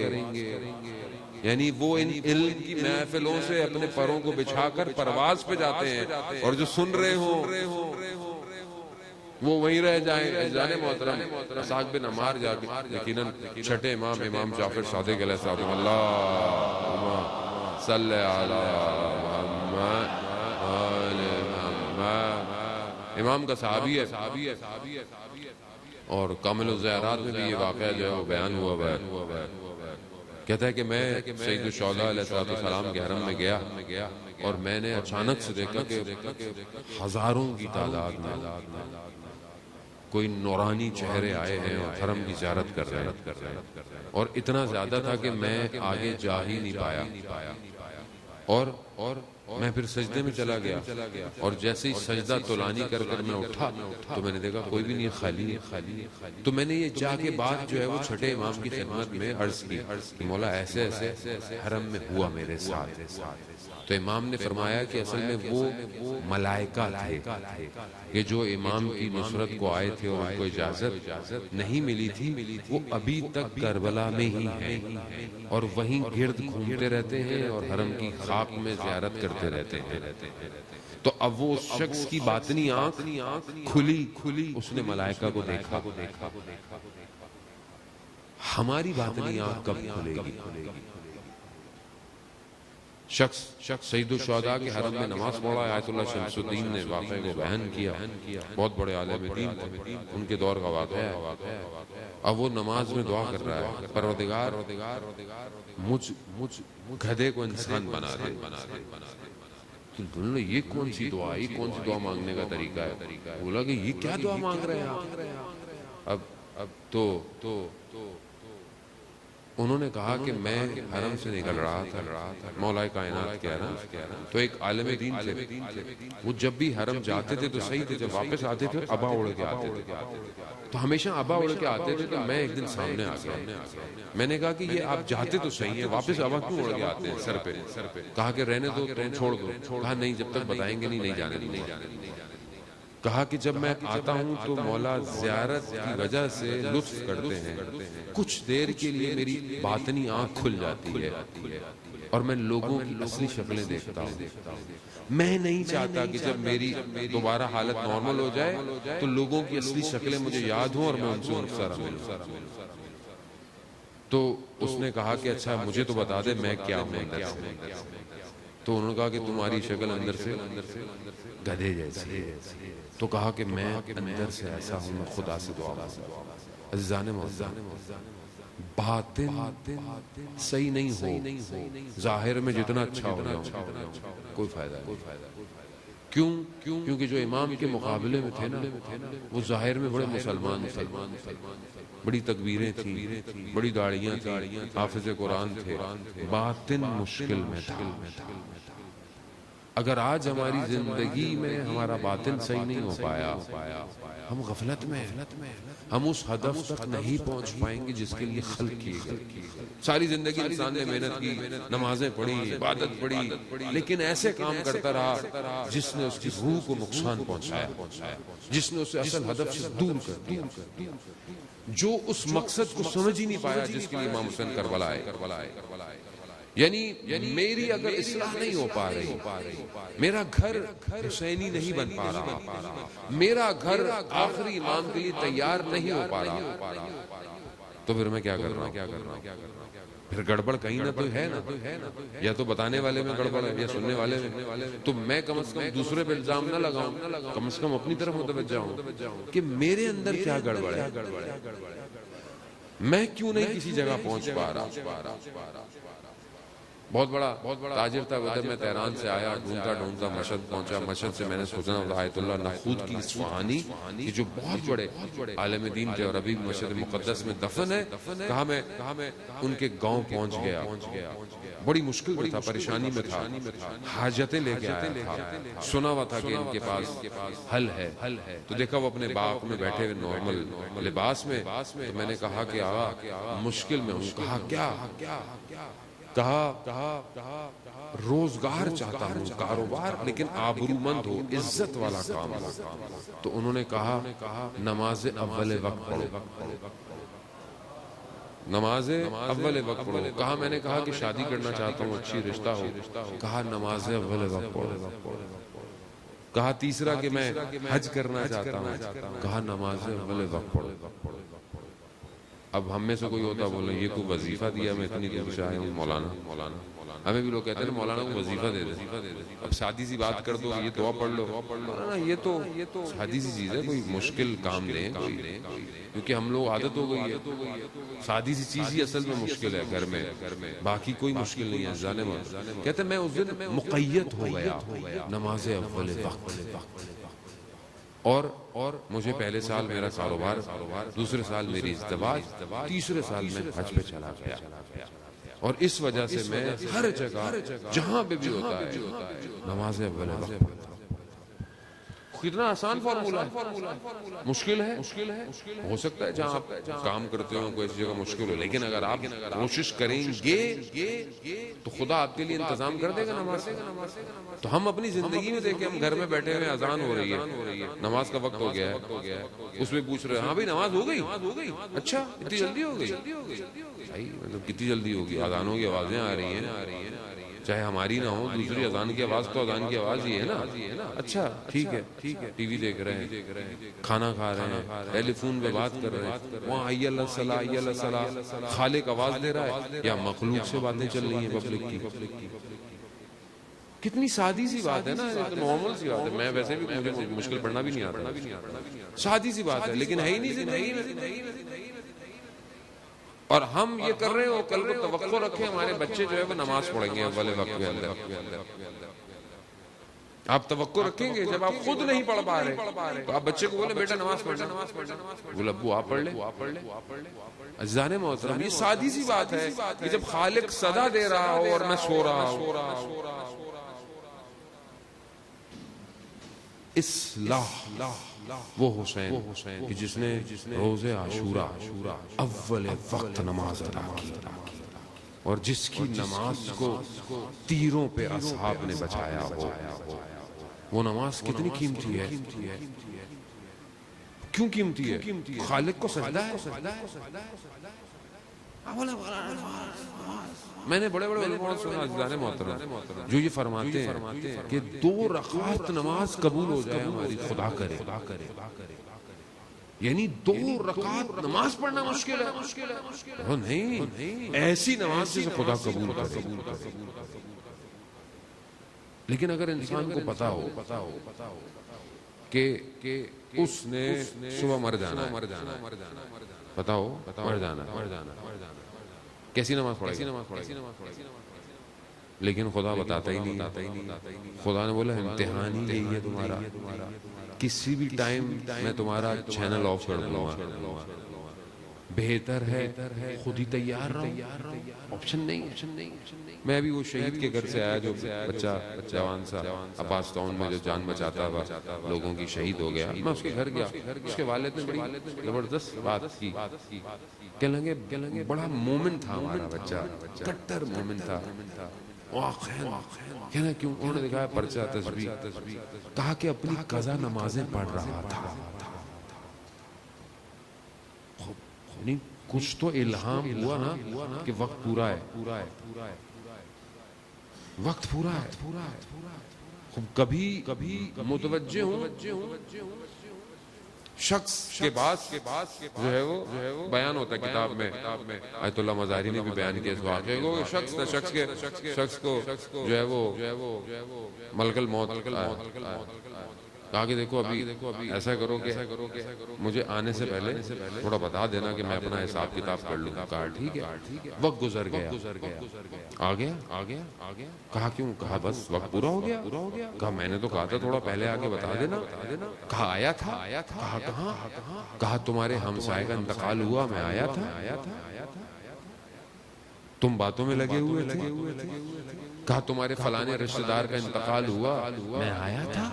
یعنی وہ ان علم کی محفلوں سے اپنے پروں کو بچھا کر پرواز پہ جاتے ہیں، اور جو سن رہے ہوں وہ وہیں رہ جائیں۔ جانے محترم اسحاق بن عمار جا کے یقیناً چھٹے امام جعفر صادق علیہ السلام، اللہم صلی علی محمد آل محمد، امام کا صحابی ہے، اور کامل الزیارات میں بھی یہ واقعہ جو ہے وہ بیان ہوا ہے۔ کہتا ہے کہ میں سید الشہداء علیہ السلام کے حرم میں گیا، اور میں نے اچانک سے دیکھا کہ ہزاروں کی تعداد میں کوئی نورانی چہرے آئے ہیں اور حرم کی زیارت کر رہے ہیں، اور اتنا زیادہ تھا کہ میں آگے جا ہی نہیں پایا، اور میں پھر سجدے میں چلا گیا، اور جیسے ہی سجدہ طولانی کر میں اٹھا تو میں نے دیکھا کوئی بھی نہیں، خالی ہے۔ تو میں نے یہ جا کے بات جو ہے وہ چھٹے امام کی خدمت میں عرض کی کہ مولا ایسے ایسے حرم میں ہوا میرے ساتھ۔ تو امام نے فرمایا کہ اصل میں وہ ملائکہ تھے کہ جو امام کی نصرت کو آئے تھے، اور ان کو اجازت نہیں ملی تھی، وہ ابھی تک کربلا میں ہی ہیں، اور وہیں گرد گھومتے رہتے ہیں اور حرم کی خاک میں زیارت کرتے رہتے ہیں۔ تو اب وہ اس شخص کی باطنی آنکھ کھلی، اس نے ملائکہ کو دیکھا۔ ہماری باطنی آنکھ کب کھلے گی؟ شخص سید الشہداء کے حرم میں نماز پڑھا، آیت اللہ شمس الدین نے واقعے کو بیان کیا، بہت بڑے عالم دین تھے، ان کے دور کا واقعہ ہے۔ اب وہ نماز میں دعا کر رہا ہے، پروردگار مجھ گدھے کو انسان بنا دے۔ تو بولنا یہ کون سی دعا، یہ کون سی دعا مانگنے کا طریقہ ہے؟ بولا کہ یہ کیا دعا مانگ رہے ہیں آپ؟ اب تو انہوں نے کہا کہ میں حرم سے نکل رہا تھا، مولا کائنات کہہ رہا، تو ایک عالم دین تھے، وہ جب بھی حرم جاتے تھے تو صحیح تھے، جب واپس آتے تھے عبا اڑ کے آتے تھے، تو ہمیشہ عبا اڑ کے آتے تھے۔ تو میں ایک دن سامنے آ گیا، میں نے کہا کہ یہ آپ جاتے تو صحیح ہیں، واپس عبا کیوں اڑ کے آتے ہیں سر پہ؟ کہا کہ رہنے دو، تم چھوڑ دو۔ کہا نہیں، جب تک بتائیں گے نہیں جانے دیں۔ کہا کہ جب میں آتا ہوں تو مولا زیارت کی وجہ سے لطف کرتے ہیں، کچھ دیر کے لیے میری باطنی آنکھ کھل جاتی ہے اور میں لوگوں کی اصلی شکلیں دیکھتا ہوں۔ میں نہیں چاہتا کہ جب میری دوبارہ حالت نارمل ہو جائے تو لوگوں کی اصلی شکلیں مجھے یاد ہوں اور میں ان سے رخسارہ ملوں۔ تو اس نے کہا کہ اچھا مجھے تو بتا دے میں کیا ہوں اندر سے۔ تو انہوں نے کہا کہ تمہاری شکل اندر سے گدھے جیسی ہے۔ تو کہا کہ میں اندر سے ایسا ہوں، میں خدا سے دعا مانگتا ہوں۔ عزیزان معزز، باطن صحیح نہیں ہو، ظاہر میں جتنا اچھا ہو جاؤں کوئی فائدہ نہیں۔ کیونکہ جو امام کے مقابلے میں تھے نا، وہ ظاہر میں بڑے مسلمان تھے، بڑی تکبیریں تھیں، بڑی داڑیاں تھیں، حافظ قرآن تھے، باطن مشکل میں تھا۔ اگر آج ہماری زندگی میں ہمارا باطن صحیح نہیں ہو پایا، ہم غفلت میں، ہم اس ہدف تک نہیں پہنچ پائیں گے جس کے لیے خلق کی گئی۔ ساری زندگی انسان نے محنت کی، نمازیں پڑھی، عبادت پڑھی، لیکن ایسے کام کرتا رہا جس نے اس کی روح کو نقصان پہنچایا، جس نے اسے اصل ہدف سے دور کر دیا، جو اس مقصد کو سمجھ ہی نہیں پایا جس کے لیے امام حسین کربلا آئے۔ یعنی میری اگر اصلاح نہیں ہو پا رہی، میرا گھر حسینی نہیں بن پا رہا، میرا گھر آخری امام کے لیے تیار نہیں ہو پا رہا، تو پھر میں کیا کر رہا ہوں؟ پھر گڑبڑ کہیں نہ تو ہے نا، یا تو بتانے والے میں گڑبڑ ہے یا سننے والے میں۔ تو میں کم از کم دوسرے پہ الزام نہ لگاؤں، کم از کم اپنی طرف متوجہ ہوں کہ میرے اندر کیا گڑبڑ ہے، میں کیوں نہیں کسی جگہ پہنچ پا رہا۔ بہت بڑا تاجر تھا ادھر، میں تہران سے آیا، ڈھونڈتا ڈھونڈتا مشہد پہنچا. مشہد سے میں نے سوچا آیت اللہ نخود کی اصفہانی کہ جو بہت بڑے عالم دین تھے اور ابھی مشہد مقدس میں دفن ہے، کہا میں ان کے گاؤں پہنچ گیا. بڑی مشکل میں تھا، پریشانی میں تھا، حاجتیں لے کے آیا تھا، سنا ہوا تھا کہ ان کے پاس حل ہے. تو دیکھا وہ اپنے باغ میں بیٹھے ہوئے نارمل لباس میں. تو میں نے کہا کہ آقا مشکل میں ہوں. کہا کیا؟ کہا روزگار چاہتا ہوں، کاروبار، لیکن آبرومند ہو، عزت والا کام ہو. تو انہوں نے کہا نماز اول وقت پڑھو، نماز اول وقت پڑھو. کہا میں نے کہا کہ شادی کرنا چاہتا ہوں، اچھی رشتہ ہو. کہا نماز اول وقت پڑھو. کہا تیسرا کہ میں حج کرنا چاہتا ہوں. کہا نماز اول وقت پڑھو. اب ہم میں سے کوئی ہوتا بولے یہ کوئی وظیفہ دیا، میں اتنی دور سے آیا ہوں مولانا. ہمیں بھی لوگ کہتے ہیں مولانا کو وظیفہ دے دے. اب سادی سی بات کر دو، یہ دعا پڑھ لو، یہ تو سادی سی چیز ہے، کوئی مشکل کام نہیں ہے. کیونکہ ہم لوگ عادت ہو گئی ہے، سادی سی چیز ہی اصل میں مشکل ہے گھر میں، باقی کوئی مشکل نہیں ہے. ظالم کہتے ہیں میں اس دن مقید ہو گیا نماز اول وقت. اور مجھے پہلے سال میرا کاروبار، دوسرے سال میری ازدواج، تیسرے سال میں حج پہ چلا گیا. اور اس وجہ سے میں ہر جگہ جہاں پہ بھی ہوتا ہے نماز اول وقت. کتنا آسان فارمولا ہے، مشکل ہے. ہو سکتا ہے جہاں آپ کام کرتے ہو کوئی ایسی جگہ مشکل ہو، لیکن اگر آپ کوشش کریں گے تو خدا آپ کے لیے انتظام کر دے گا نماز. تو ہم اپنی زندگی میں دیکھیں، ہم گھر میں بیٹھے ہوئے اذان ہو رہی ہے، نماز کا وقت ہو گیا ہے، اس میں پوچھ رہے ہیں ہاں بھائی نماز ہو گئی؟ اچھا اتنی جلدی ہو گئی؟ مطلب کتنی جلدی ہوگی؟ اذانوں کی آوازیں آ رہی ہیں، چاہے ہماری نہ ہو، دوسری اذان کی آواز تو اذان کی آواز ہی ہے نا. اچھا ٹھیک ہے، ٹی وی دیکھ رہے ہیں، کھانا کھا رہے ہیں، ٹیلی فون پہ بات کر رہے ہیں، وہاں حی علی الصلاۃ، حی علی الصلاۃ، خالق آواز دے رہا ہے یا مخلوق سے باتیں چل رہی ہیں پبلک کی. کتنی سادی سی بات ہے نا، نارمل سی بات ہے. میں ویسے بھی مجھے مشکل پڑھنا بھی نہیں آتا، سادی سی بات ہے، لیکن ہے ہی نہیں زندگی میں. اور ہم یہ کر رہے ہو، کل کو توقع رکھیں ہمارے بچے جو ہے وہ نماز پڑھیں گے اول وقت کے اندر. آپ توقع رکھیں گے جب آپ خود نہیں پڑھ پا رہے تو آپ بچے کو بولیں بیٹا نماز پڑھنا، بولے ابو آپ پڑھ لے. عزیزان محترم، یہ سادی سی بات ہے کہ جب خالق صدا دے رہا ہو اور میں سو رہا ہوں. اصلاح وہ حسین کہ جس نے روز عاشورہ اول وقت نماز ادا کی، اور جس کی نماز کو تیروں پہ اصحاب نے بچایا ہو. وہ نماز کتنی قیمتی ہے، کیوں قیمتی ہے؟ خالق کو سجدہ ہے. میں نے بڑے بڑے علماء سنا عزیزان محترم جو یہ فرماتے ہیں کہ 2 رکعت نماز قبول ہو جائے ہماری، خدا کرے. یعنی 2 رکعت نماز پڑھنا مشکل ہے؟ نہیں، ایسی نماز جسے خدا قبول کرے. لیکن اگر انسان کو پتا ہو کہ اس نے صبح مر جانا ہے، پتا ہو مر جانا، کیسی نماز پڑھے؟ لیکن خدا بتاتا ہی نہیں. خدا نے بولا امتحان ہی یہی ہے تمہارا، کسی بھی ٹائم میں تمہارا چینل آف کر دوں گا. بہتر ہے خود ہی تیار رہو، آپشن نہیں ہے. میں ابھی وہ شہید کے گھر سے آیا جو بچہ جوان سا عباس ٹاؤن میں جو جان بچاتا ہوا لوگوں کی شہید ہو گیا. میں اس کے گھر گیا، اس کے والد نے بڑی زبردست بات کی. کہنے لگے بڑا مومن تھا ہمارا بچہ، کٹر مومن تھا. کہنا کیوں؟ انہوں نے دکھایا پرچہ، تسبیح. کہا کہ اپنی قضا نمازیں پڑھ رہا تھا. کچھ تو الہام ہوا نا کہ وقت پورا ہے، وقت پورا ہے. کبھی متوجہ ہوں شخص کے بعد جو ہے وہ بیان ہوتا ہے کتاب میں، آیت اللہ مزاری نے بھی بیان کیا اس واقعے کو. شخص کو جو ہے وہ ملک الموت کہا کہ دیکھو ابھی ایسا کرو کہ مجھے آنے سے پہلے تھوڑا بتا دینا کہ میں اپنا حساب کتاب کر لوں. کہا ٹھیک ہے. وقت گزر گیا. آ گیا. کہا کیوں؟ کہا بس وقت پورا ہو گیا. کہا میں نے تو کہا تھا تھوڑا پہلے آ کے بتا دینا. کہا آیا تھا. کہا کہاں؟ کہا تمہارے ہمسائے کا انتقال ہوا، میں آیا تھا. تم باتوں میں لگے ہوئے تھے. کہا تمہارے فلانے رشتہ دار کا انتقال ہوا، میں آیا تھا،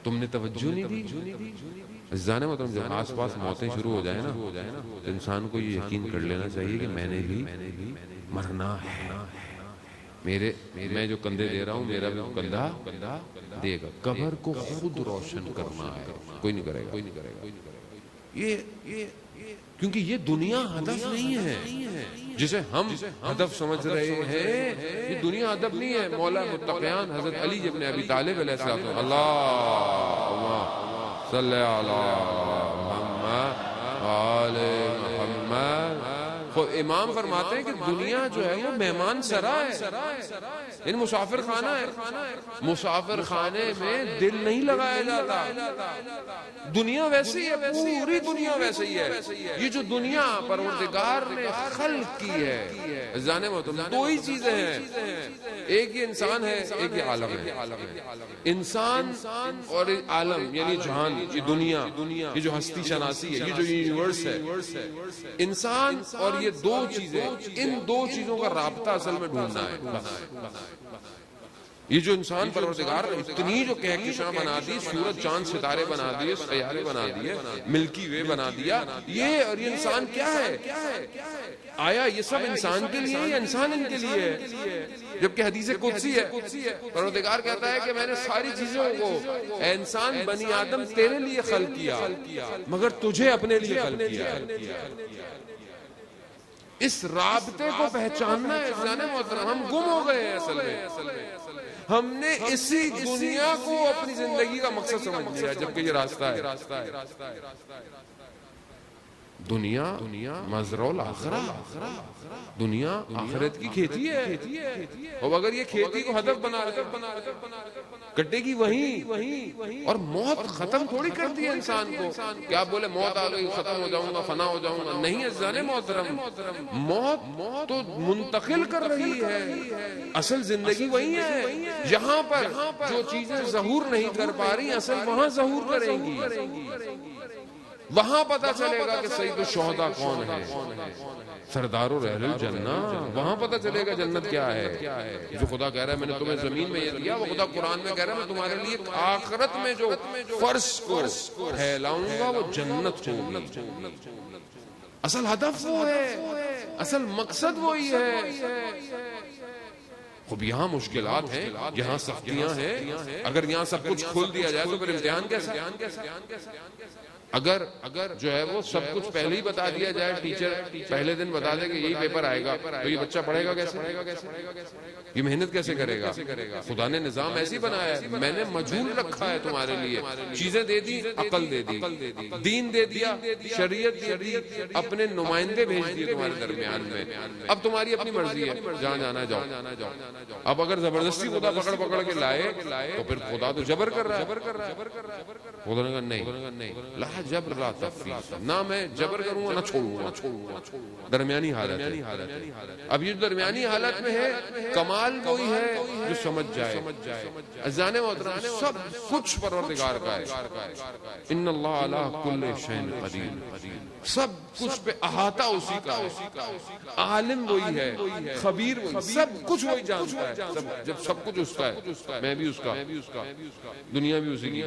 تم نے توجہ نہیں دی. عزیزان محترم، جب آس پاس موتیں شروع ہو جائیں نا تو انسان کو یہ یقین کر لینا چاہیے کہ میں نے بھی مرنا ہے. میں جو کندھے دے رہا ہوں میرا بھی کندھا دے گا. قبر کو خود روشن کرنا ہے، کوئی نہیں کرے گا. یہ کیونکہ یہ دنیا ہدف نہیں ہے جسے ہم ہدف سمجھ رہے ہیں. یہ دنیا ہدف نہیں ہے. مولا متقیان حضرت علی ابن ابی طالب علیہ السلام، اللہ صلی علی محمد آل محمد، خود امام فرماتے ہیں کہ دنیا جو ہے وہ مہمان سرا ہے، ان مسافر خانہ ہے. مسافر خانے میں دل نہیں لگایا جاتا. دنیا ویسی ہے، پوری دنیا ویسی ہے. یہ جو دنیا پروردگار نے خلق کی ہے، جانے محترم، دو ہی چیزیں ہیں. ایک یہ انسان ہے، ایک یہ عالم ہے. انسان اور عالم یعنی جہان، یہ دنیا، یہ جو ہستی شناسی ہے، یہ جو یونیورس ہے. انسان اور یہ دو چیزیں، ان دو چیزوں کا رابطہ اصل میں ڈھونڈنا ہے. یہ جو انسان پروردگار نے اتنی جو کہکشاں بنا دی، سورج چاند ستارے بنا دیے، سیارے بنا دیے، ملکی وے بنا دیا، یہ اور یہ انسان کیا ہے؟ آیا یہ سب انسان کے لیے یا انسان ان کے لیے ہے؟ جبکہ حدیث قدسی ہے، پروردگار کہتا ہے کہ میں نے ساری چیزوں کو، اے انسان بنی آدم تیرے لیے خلق کیا مگر تجھے اپنے لیے خلق کیا. اس رابطے کو پہچاننا ہے. جانے محترم، ہم گم ہو گئے ہیں اصل میں. ہم نے اسی دنیا کو اپنی زندگی کا مقصد سمجھ لیا، جبکہ یہ راستہ ہے. دنیا مزرعہ الآخرہ، دنیا آخرت کی کھیتی ہے. اور اگر یہ کھیتی کو ہدف بنا کٹے گی وہیں، اور موت ختم تھوڑی کرتی ہے انسان کو. کیا بولے موت آ گئی ختم ہو جاؤں گا، فنا ہو جاؤں گا؟ نہیں عزیزان محترم، موت تو منتقل کر رہی ہے. اصل زندگی وہی ہے. یہاں پر جو چیزیں ظہور نہیں کر پا رہی اصل وہاں ظہور کریں گی. وہاں پتہ چلے گا کہ سید الشہداء کون ہے، سردار اہل الجنہ. وہاں پتہ چلے گا جنت کیا ہے. جو خدا کہہ رہا ہے میں نے تمہیں زمین میں یہ دیا، وہ خدا قرآن میں کہہ رہا ہے میں تمہارے لیے آخرت میں جو فرش کو پھیلاؤں گا وہ جنت ہوگی. اصل ہدف وہ ہے، اصل مقصد وہی ہے. خب یہاں مشکلات ہیں، یہاں سختیاں ہیں. اگر یہاں سب کچھ کھول دیا جائے تو پھر امتحان کیسے؟ اگر جو ہے وہ سب کچھ پہلے ہی بتا دیا جائے، ٹیچر پہلے دن بتا دے کہ یہی پیپر آئے گا، تو یہ بچہ پڑھے گا کیسے؟ یہ محنت کیسے کرے گا؟ خدا نے نظام ایسی بنایا ہے. میں نے مجھول رکھا ہے تمہارے لیے. چیزیں دے دی، عقل دے دی، دین دے دیا، شریعت دے دی، اپنے نمائندے بھیج دیے تمہارے درمیان میں. اب تمہاری اپنی مرضی ہے، جہاں جانا جاؤ. اب اگر زبردستی خدا پکڑ کے لائے تو پھر خدا تو جبر کر رہا ہے. خدا نے کہا نہیں، لا جبر لا تفریط، نہ میں جبر کروں گا نہ چھوڑوں گا. درمیانی حالت ہے. اب یہ درمیانی حالت میں ہے، کمال وہی ہے جو سمجھ جائے. عزیزان محترم، سب کچھ پروردگار کا ہے. ان اللہ علی کل شیء قدیر، سب کچھ پہ احاطہ اسی کا ہے. عالم وہی ہے، خبیر وہی، سب کچھ وہی جانتا ہے. جب سب کچھ اس کا ہے، میں بھی اس کا، دنیا بھی اسی کی،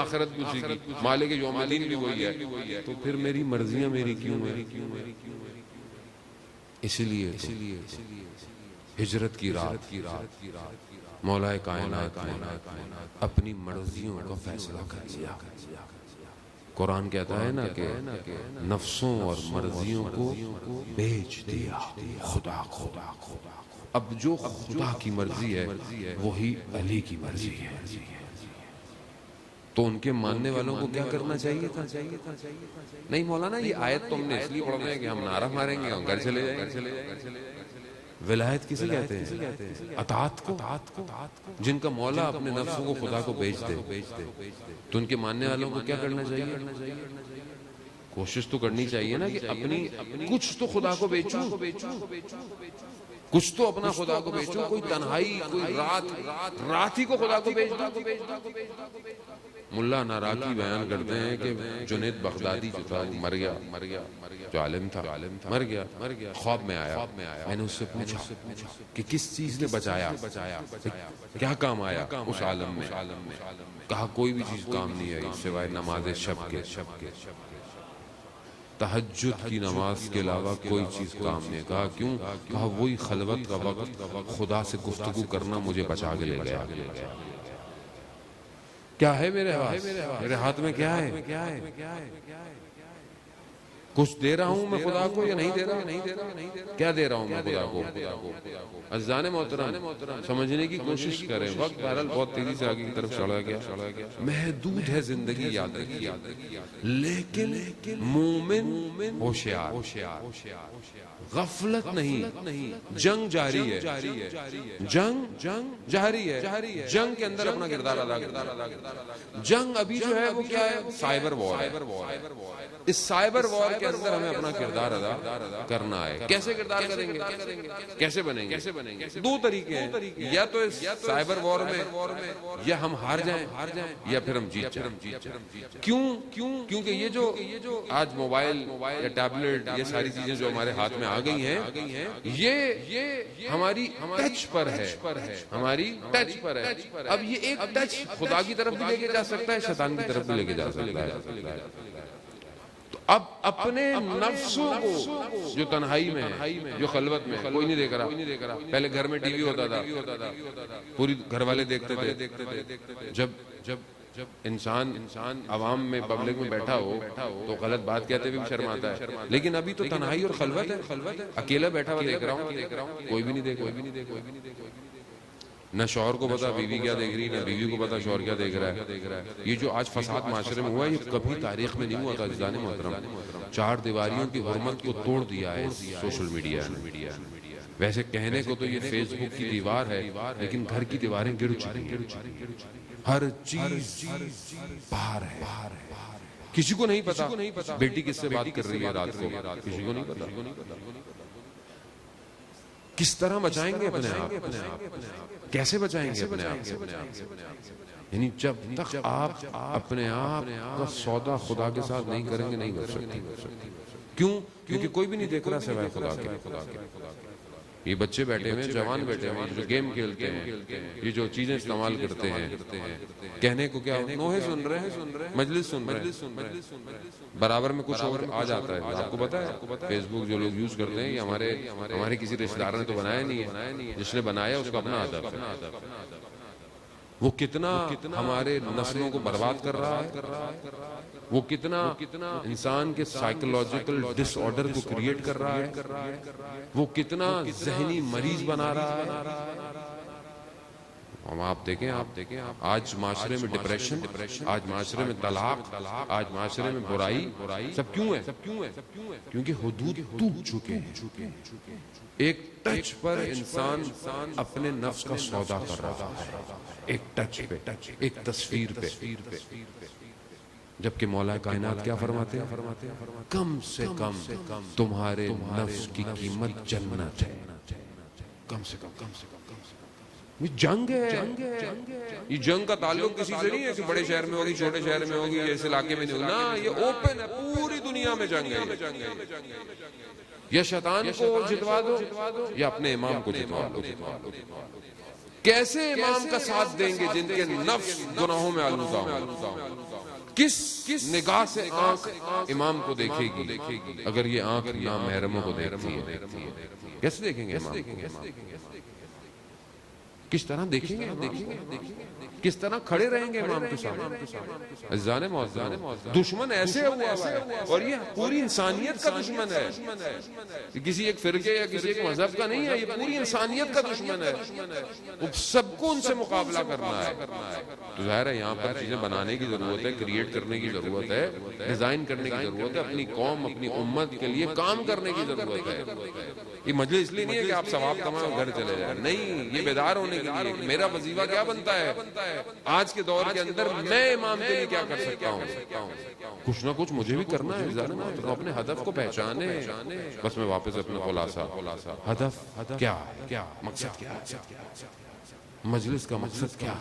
آخرت بھی اسی کی، مالک یوم الدین بھی وہی ہے. تو پھر میری مرضیاں میری کیوں ہیں؟ اسی لیے ہجرت کی رات مولا کائنات نے اپنی مرضیوں کا فیصلہ کر لیا. قرآن کہتا ہے نا کہ نفسوں اور مرضیوں کو بیچ دیا خدا کو. اب جو خدا کی مرضی ہے وہی علی کی مرضی ہے. تو ان کے ماننے والوں کو کیا کرنا چاہیے تھا؟ نہیں مولانا یہ آیت تو ہم نے اس لیے پڑھنا ہے کہ ہم نعرہ ماریں گے، ہم گھر چلے جائیں گے. ولایت کسے کہتے ہیں؟ اطاعت کو، جن کا مولا اپنے نفسوں کو خدا کو بیچ دے تو ان کے ماننے والوں کو کیا کرنا چاہیے؟ کوشش تو کرنی چاہیے نا کہ اپنی کچھ تو خدا کو بیچوں، کچھ تو اپنا خدا کو بیچوں، کوئی تنہائی، کوئی رات ہی کو خدا کو بیچ دو۔ ملا ناراکی بیان کرتے ہیں کہ جنید بغدادی جو تھا وہ مر گیا، جو عالم تھا مر گیا، خواب میں آیا، میں نے اس سے پوچھا کہ کس چیز نے بچایا، کیا کام آیا اس عالم میں؟ کہا کوئی بھی چیز کام نہیں آئی سوائے نماز شب کے، تہجد کی نماز کے علاوہ کوئی چیز کام نہیں۔ کہا کیوں؟ کہا وہی خلوت کا وقت خدا سے گفتگو کرنا مجھے بچا کے لے گیا۔ کیا ہے میرے ہاتھ میں؟ کیا ہے؟ کچھ دے رہا ہوں میں خدا کو یا نہیں دے رہا؟ کیا دے رہا ہوں میں خدا کو؟ عزیزان محترم سمجھنے کی کوشش کریں، وقت بہرحال بہت تیزی سے آگے کی طرف چڑھا گیا، محدود ہے زندگی، یاد رکھیے، لیکن مومن ہوشیار، غفلت نہیں، جنگ جاری ہے، جنگ جاری ہے، جنگ کے اندر اپنا کردار ادا کرنا۔ جنگ ابھی جو ہے وہ کیا ہے؟ سائبر وار ہے۔ اس سائبر وار کے اندر ہمیں اپنا کردار ادا کرنا ہے۔ کیسے کردار کریں گے؟ کیسے بنیں گے؟ دو طریقے ہیں، یا تو اس سائبر وار میں یا ہم ہار جائیں یا پھر ہم جیت جائیں۔ کیوں؟ کیونکہ یہ جو آج موبائل یا ٹیبلٹ، یہ ساری چیزیں جو ہمارے ہاتھ میں آ گئی ہیں، یہ ہماری ٹچ پر ہے، ہماری ٹچ پر ہے۔ اب یہ ایک ٹچ خدا کی طرف بھی لے کے جا سکتا ہے، شیطان کی طرف بھی لے کے جا سکتا ہے۔ اب اپنے نفسوں کو جو تنہائی میں ہے، جو خلوت میں، کوئی نہیں دیکھ رہا، پہلے گھر میں ٹی وی ہوتا تھا، پوری گھر والے دیکھتے تھے، جب انسان عوام میں، پبلک میں بیٹھا ہو تو غلط بات کہتے ہوئے بھی شرم آتا ہے، لیکن ابھی تو تنہائی اور خلوت ہے، اکیلا بیٹھا ہوا دیکھ رہا ہوں، کوئی بھی نہیں دیکھ رہا، نہ شوہر کو پتا بیوی کیا دیکھ رہی، نہ بیوی کو پتا شوہر کیا دیکھ رہا ہے۔ یہ جو آج فساد معاشرے میں ہوا ہے، یہ کبھی تاریخ میں نہیں ہوا تھا عزیزان محترم۔ چار دیواریوں کی حرمت کو توڑ دیا ہے سوشل میڈیا نے۔ ویسے کہنے کو تو یہ فیس بک کی دیوار ہے، لیکن گھر کی دیواریں گر چکی ہیں، ہر چیز باہر ہے۔ کسی کو نہیں پتا بیٹی کس سے بات کر رہی ہے رات کو، کسی کو نہیں پتا۔ کس طرح بچائیں گے اپنے آپ؟ کیسے بچائیں گے اپنے آپ سے؟ یعنی جب تک آپ اپنے آپ کا سودا خدا کے ساتھ نہیں کریں گے، نہیں بچ سکتے۔ کیوں؟ کیونکہ کوئی بھی نہیں دیکھ رہا سوائے خدا کے۔ یہ بچے بیٹھے ہوئے، جوان بیٹھے ہوئے، جو گیم کھیلتے ہیں، یہ جو چیزیں استعمال کرتے ہیں، کہنے کو کیا نوحے سن رہے ہیں، مجلس سن رہے ہیں، برابر میں کچھ اور آ جاتا ہے۔ آپ کو پتا ہے فیس بک جو لوگ یوز کرتے ہیں، یہ ہمارے کسی رشتہ دار نے تو بنایا نہیں ہے، جس نے بنایا اس کا اپنا ہدف ہے۔ وہ کتنا ہمارے نسلوں کو برباد کر رہا ہے، وہ کتنا انسان کے سائیکولوجیکل ڈس آرڈر کو کریٹ کر رہا ہے، وہ کتنا ذہنی مریض بنا رہا ہے۔ آپ دیکھیں آج معاشرے میں ڈپریشن، آج معاشرے میں طلاق، آج معاشرے میں برائی، سب کیوں ہے؟ کیونکہ حدود ٹوٹ چکے ہیں۔ ایک ٹچ پر انسان اپنے نفس کا سودا کر رہا ہے، ایک ٹچ پہ، ایک تصویر پہ، جبکہ مولا کائنات کیا فرماتے ہیں؟ کم سے کم تمہارے نفس کی قیمت جنت ہے، کم سے کم۔ یہ جنگ ہے، یہ جنگ کا تعلق کسی سے نہیں ہے کہ بڑے شہر میں ہوگی، چھوٹے شہر میں ہوگی، اس علاقے میں نہیں ہوگی، نا، یہ اوپن ہے، پوری دنیا میں جنگ ہے۔ یا شیطان کو جتوا دو یا اپنے امام کو جتوا دو۔ کیسے امام کا ساتھ دیں گے جن کے نفس گناہوں میں آلودہ ہو؟ کس نگاہ سے آنکھ امام کو دیکھے گی اگر یہ آنکھ نامحرموں کو دیکھتی ہے؟ کیسے دیکھیں گے امام کو؟ کس طرح دیکھیں گے کس طرح کھڑے رہیں گے امام کے سامنے. عزیزان معزز دشمن ایسے ہوا ہے اور یہ پوری انسانیت کا دشمن ہے. یہ کسی ایک فرقے یا کسی ایک مذہب کا نہیں ہے, یہ پوری انسانیت کا دشمن ہے. سب کو ان سے مقابلہ کرنا ہے. تو ظاہر ہے یہاں پر چیزیں بنانے کی ضرورت ہے, کریٹ کرنے کی ضرورت ہے, ڈیزائن کرنے کی ضرورت ہے, اپنی قوم اپنی امت کے لیے کام کرنے کی ضرورت ہے. یہ مجلس اس لیے نہیں ہے کہ آپ ثواب کمائیں گھر چلے جائیں, نہیں, یہ بیدار ہونے کے لیے کہ میرا وظیفہ کیا بنتا ہے آج کے دور کے اندر, میں امام کے لیے کیا کر سکتا ہوں. کچھ نہ کچھ مجھے بھی کرنا ہے. اپنے ہدف کو پہچانے. بس میں واپس اپنا خلاصہ, ہدف کیا, مقصد کیا, مجلس کا مقصد کیا,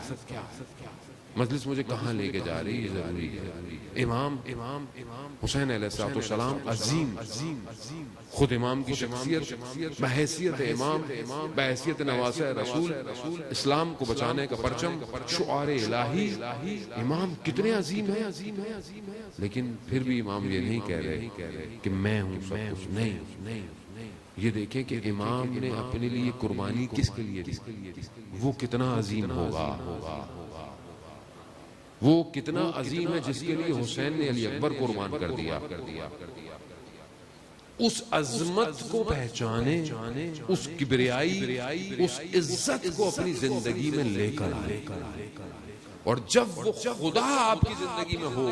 مجلس مجھے کہاں لے کے جا رہی ہے, ضروری ہے. امام حسین علیہ السلام عظیم, خود امام کی شخصیت بحیثیت امام, بحیثیت نواسہ رسول, اسلام کو بچانے کا پرچم, شعار الہی. امام کتنے عظیم ہیں, لیکن پھر بھی امام یہ نہیں کہہ رہے کہ میں ہوں سب کچھ. نہیں, یہ دیکھیں کہ امام نے اپنے لیے قربانی کس کے لیے دی, وہ کتنا عظیم ہوگا, وہ کتنا عظیم ہے جس کے لیے حسین نے علی اکبر قربان کر دیا. اس عظمت کو پہچانے, اس کبریائی, اس عزت کو اپنی زندگی میں لے کر آئے. اور جب وہ خدا آپ کی زندگی میں ہو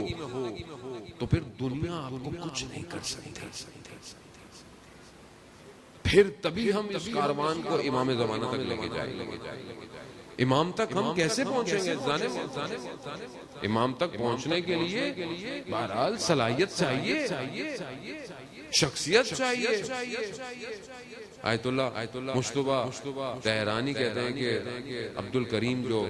تو پھر دنیا آپ کو کچھ نہیں کر سکتی. پھر تبھی ہم اس کاروان کو امام زمانہ تک لے کے جائیں گے. امام تک ہم کیسے پہنچیں گے؟ امام تک پہنچنے کے لیے بہرحال صلاحیت چاہیے, شخصیت چاہیے. آیت اللہ مشتبہ تہرانی کہتے ہیں کہ عبد الکریم جو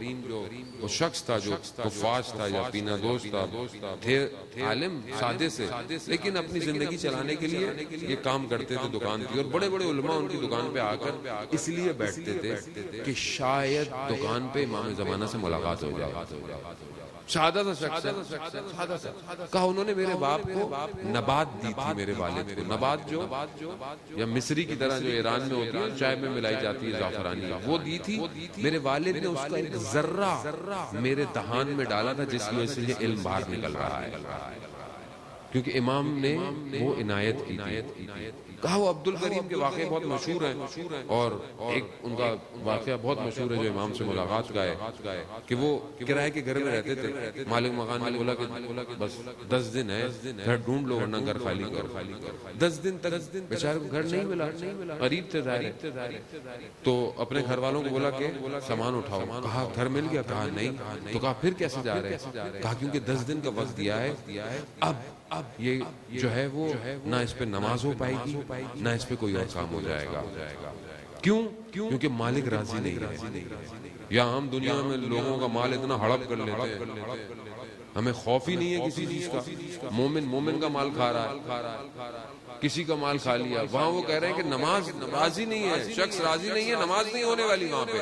وہ شخص تھا جو کفاش تھا یا پینا دوست تھا, تھے عالم سادے سے, لیکن اپنی زندگی چلانے کے لیے یہ کام کرتے تھے دکان کی. اور بڑے بڑے علماء ان کی دکان پہ آ کر اس لیے بیٹھتے تھے کہ شاید دکان پہ امام زمانہ سے ملاقات ہو جائے. سادہ سا شخص ہے, کہا انہوں نے میرے باپ کو نبات دی تھی, میرے والد کو نبات جو یا مصری کی طرح جو ایران میں ہوتی ہے چائے میں ملائی جاتی ہے زعفرانی, وہ دی تھی. میرے والد نے اس کا ایک ذرہ میرے دہان میں ڈالا تھا جس کی وجہ سے یہ علم باہر نکل رہا ہے, کیونکہ امام نے وہ عنایت کی تھی. کہا وہ عبد الکریم کے واقعے بہت مشہور ہیں, اور ایک ان کا واقعہ بہت مشہور ہے جو امام سے ملاقات کا ہے کہ وہ کرائے کے گھر میں رہتے تھے. مالک مکان نے بولا کہ بس 10 دن ہے, گھر ڈھونڈ لو ورنہ گھر خالی کرو. 10 دن تک بیچارے کو گھر نہیں ملا, غریب تھے ظاہر. تو اپنے گھر والوں کو بولا کہ سامان اٹھاؤ. کہا گھر مل گیا؟ کہا نہیں. تو کہا پھر کیسے جا رہے ہیں؟ کہا کیونکہ 10 دن کا وقت دیا ہے, اب یہ جو ہے وہ نہ اس پہ نماز ہو پائے گی نہ اس پہ کوئی اور کام ہو جائے گا. کیوں؟ کیونکہ مالک راضی نہیں ہے. یا ہم دنیا میں لوگوں کا مال اتنا ہڑپ کر لیتے ہیں, ہمیں خوف ہی نہیں ہے کسی چیز کا. مومن کا مال کھا رہا ہے, کسی کا مال کھا لیا. وہاں وہ کہہ رہے ہیں کہ نماز راضی نہیں ہے, شخص راضی نہیں ہے, نماز نہیں ہونے والی وہاں پہ.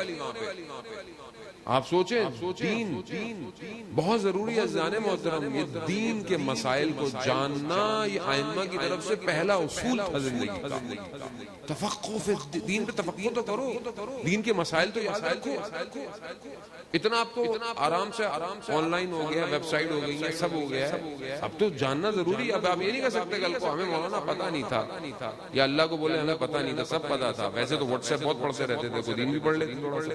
آپ سوچیں, دین بہت ضروری ہے عزیزان محترم. یہ دین کے مسائل کو جاننا یہ ائمہ کی طرف سے پہلا اصول تھا زندگی کا. تفقہ فی دین پہ تفقہ تو کرو, دین کے مسائل تو یاد رکھو. اتنا آپ کو آرام سے آن لائن ہو گیا, ویب سائٹ ہو گئی ہے, سب ہو گیا ہے, اب تو جاننا ضروری ہے. اب آپ یہ نہیں کہہ سکتے کل کو ہمیں مولانا پتہ نہیں تھا, یا اللہ کو بولے ہمیں پتہ نہیں تھا, سب پتہ تھا. ویسے تو واٹس ایپ بہت پڑھتے رہتے تھے, کوئی دین بھی پڑھ لیتے تھوڑا سا.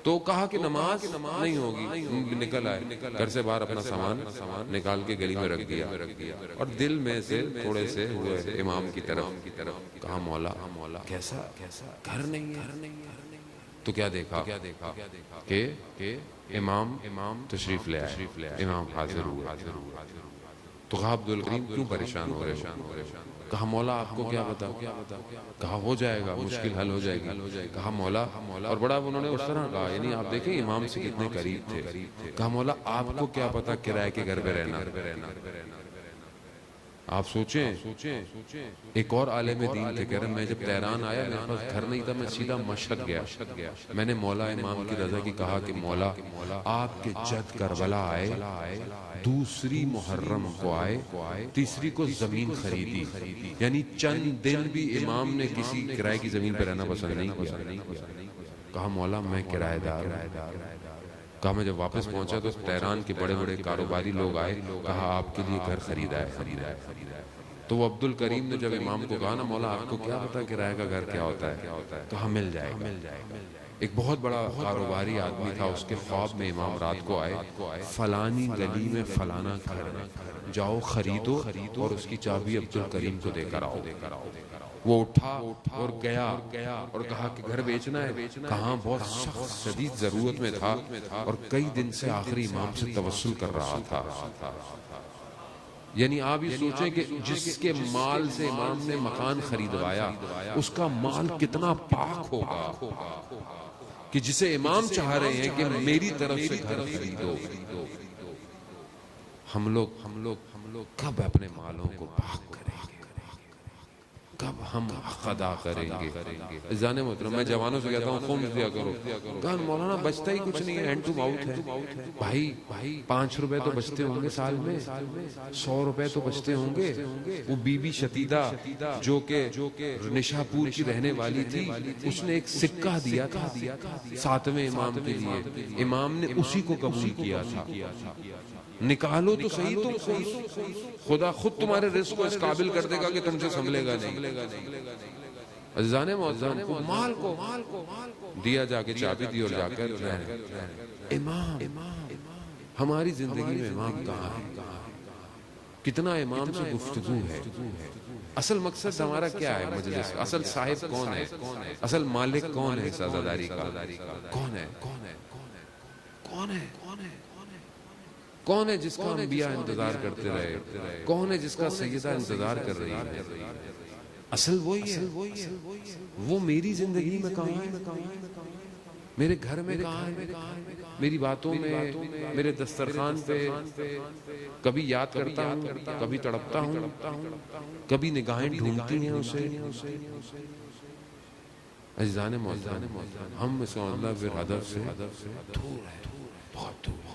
تو کہا کہ نماز نہیں ہوگی. نکل آئے گھر سے باہر, اپنا سامان نکال کے گلی میں رکھ دیا, اور دل میں سے تھوڑے سے ہوئے امام کی طرف. کہا مولا کیسا گھر نہیں ہے؟ تو کیا دیکھا کہ امام تشریف لے آئے, امام حاضر ہوئے. تو کہا عبد الکریم کیوں پریشان ہو رہے ہو؟ کہا مولا آپ کو کیا بتاؤ. کہا ہو جائے گا, مشکل حل ہو جائے گی. کہا مولا, اور بڑا انہوں نے اس طرح کہا, یعنی آپ دیکھیں امام سے کتنے قریب تھے. کہا مولا آپ کو کیا پتا کرائے کے گھر پہ رہنا. آپ سوچیں, ایک اور عالم دین تھے, کہہ رہے میں جب تہران آیا میرے پاس گھر نہیں تھا, میں سیدھا مشہد گیا. میں نے مولا امام کی رضا کی کہا کہ مولا آپ کے جد کربلا آئے, دوسری محرم کو آئے, تیسری کو زمین خریدی, یعنی چند دن بھی امام نے کسی کرائے کی زمین پہ رہنا پسند نہیں کیا. کہا مولا میں کرایہ دار ہوں۔ کہا میں جب واپس پہنچا تو تہران کے بڑے بڑے کاروباری لوگ آئے، کہا آپ کے لیے گھر خریدا ہے۔ تو وہ عبد الکریم نے جب امام کو کہا نا مولا آپ کو کیا پتا کرایہ کا گھر کیا ہوتا ہے، کہا مل جائے گا۔ ایک بہت بڑا کاروباری آدمی تھا، اس کے خواب میں امام رات کو آئے، فلانی گلی میں فلانا گھر ہے، جاؤ خریدو اور اس کی چابی عبد الکریم کو دے کر آؤ۔ وہ اٹھا اور گیا اور کہا کہ گھر بیچنا ہے، کہاں بہت سخت شدید ضرورت میں تھا اور کئی دن سے آخری امام سے توسل کر رہا تھا۔ یعنی آپ یہ سوچیں کہ جس کے مال سے امام نے مکان خریدوایا اس کا مال کتنا پاک ہوگا کہ جسے امام چاہ رہے ہیں کہ میری طرف سے گھر خریدو۔ ہم لوگ کب اپنے مالوں کو پاک کریں گے، کب ہم حق ادا کریں گے؟ عزیزان محترم میں جوانوں سے کہتا ہوں خمس دیا کرو، کہا مولانا بچتا ہی کچھ نہیں ہے، ہینڈ ٹو ماؤتھ ہے۔ بھائی 5 روپے تو بچتے ہوں گے سال میں، 100 روپے تو بچتے ہوں گے۔ وہ بی بی شتیدہ جو کہ نشا پور کی رہنے والی تھی، اس نے ایک سکہ دیا تھا 7ویں امام کے لیے، امام نے اسی کو قبول کیا تھا۔ نکالو تو صحیح تم کو، خدا خود تمہارے رزق کو اس قابل کر دے گا کہ تم سے سنبھلے گا نہیں۔ عزیزان محترم کو مال کو دیا، جا کے چابی دی اور جا کر امام، ہماری زندگی میں امام کہاں ہے؟ کتنا امام سے گفتگو ہے؟ اصل مقصد ہمارا کیا ہے مجلس؟ اصل صاحب کون ہے؟ اصل مالک کون ہے؟ سازاداری کا کون ہے؟ کون ہے جس کا انبیاء انتظار کرتے رہے؟ کون ہے جس کا سیدہ انتظار کر رہی ہے؟ اصل وہی ہے۔ وہ میری زندگی میں کہاں ہے؟ میرے گھر میں کہاں ہے؟ میری باتوں میں، میرے دسترخوان پہ کبھی یاد کرتا ہوں، کبھی تڑپتا ہوں، کبھی نگاہیں ڈھونڈتی ہیں اسے۔ عزیزان محترم ہم اس کا اللہ بالہدف سے دور ہے، بہت دور۔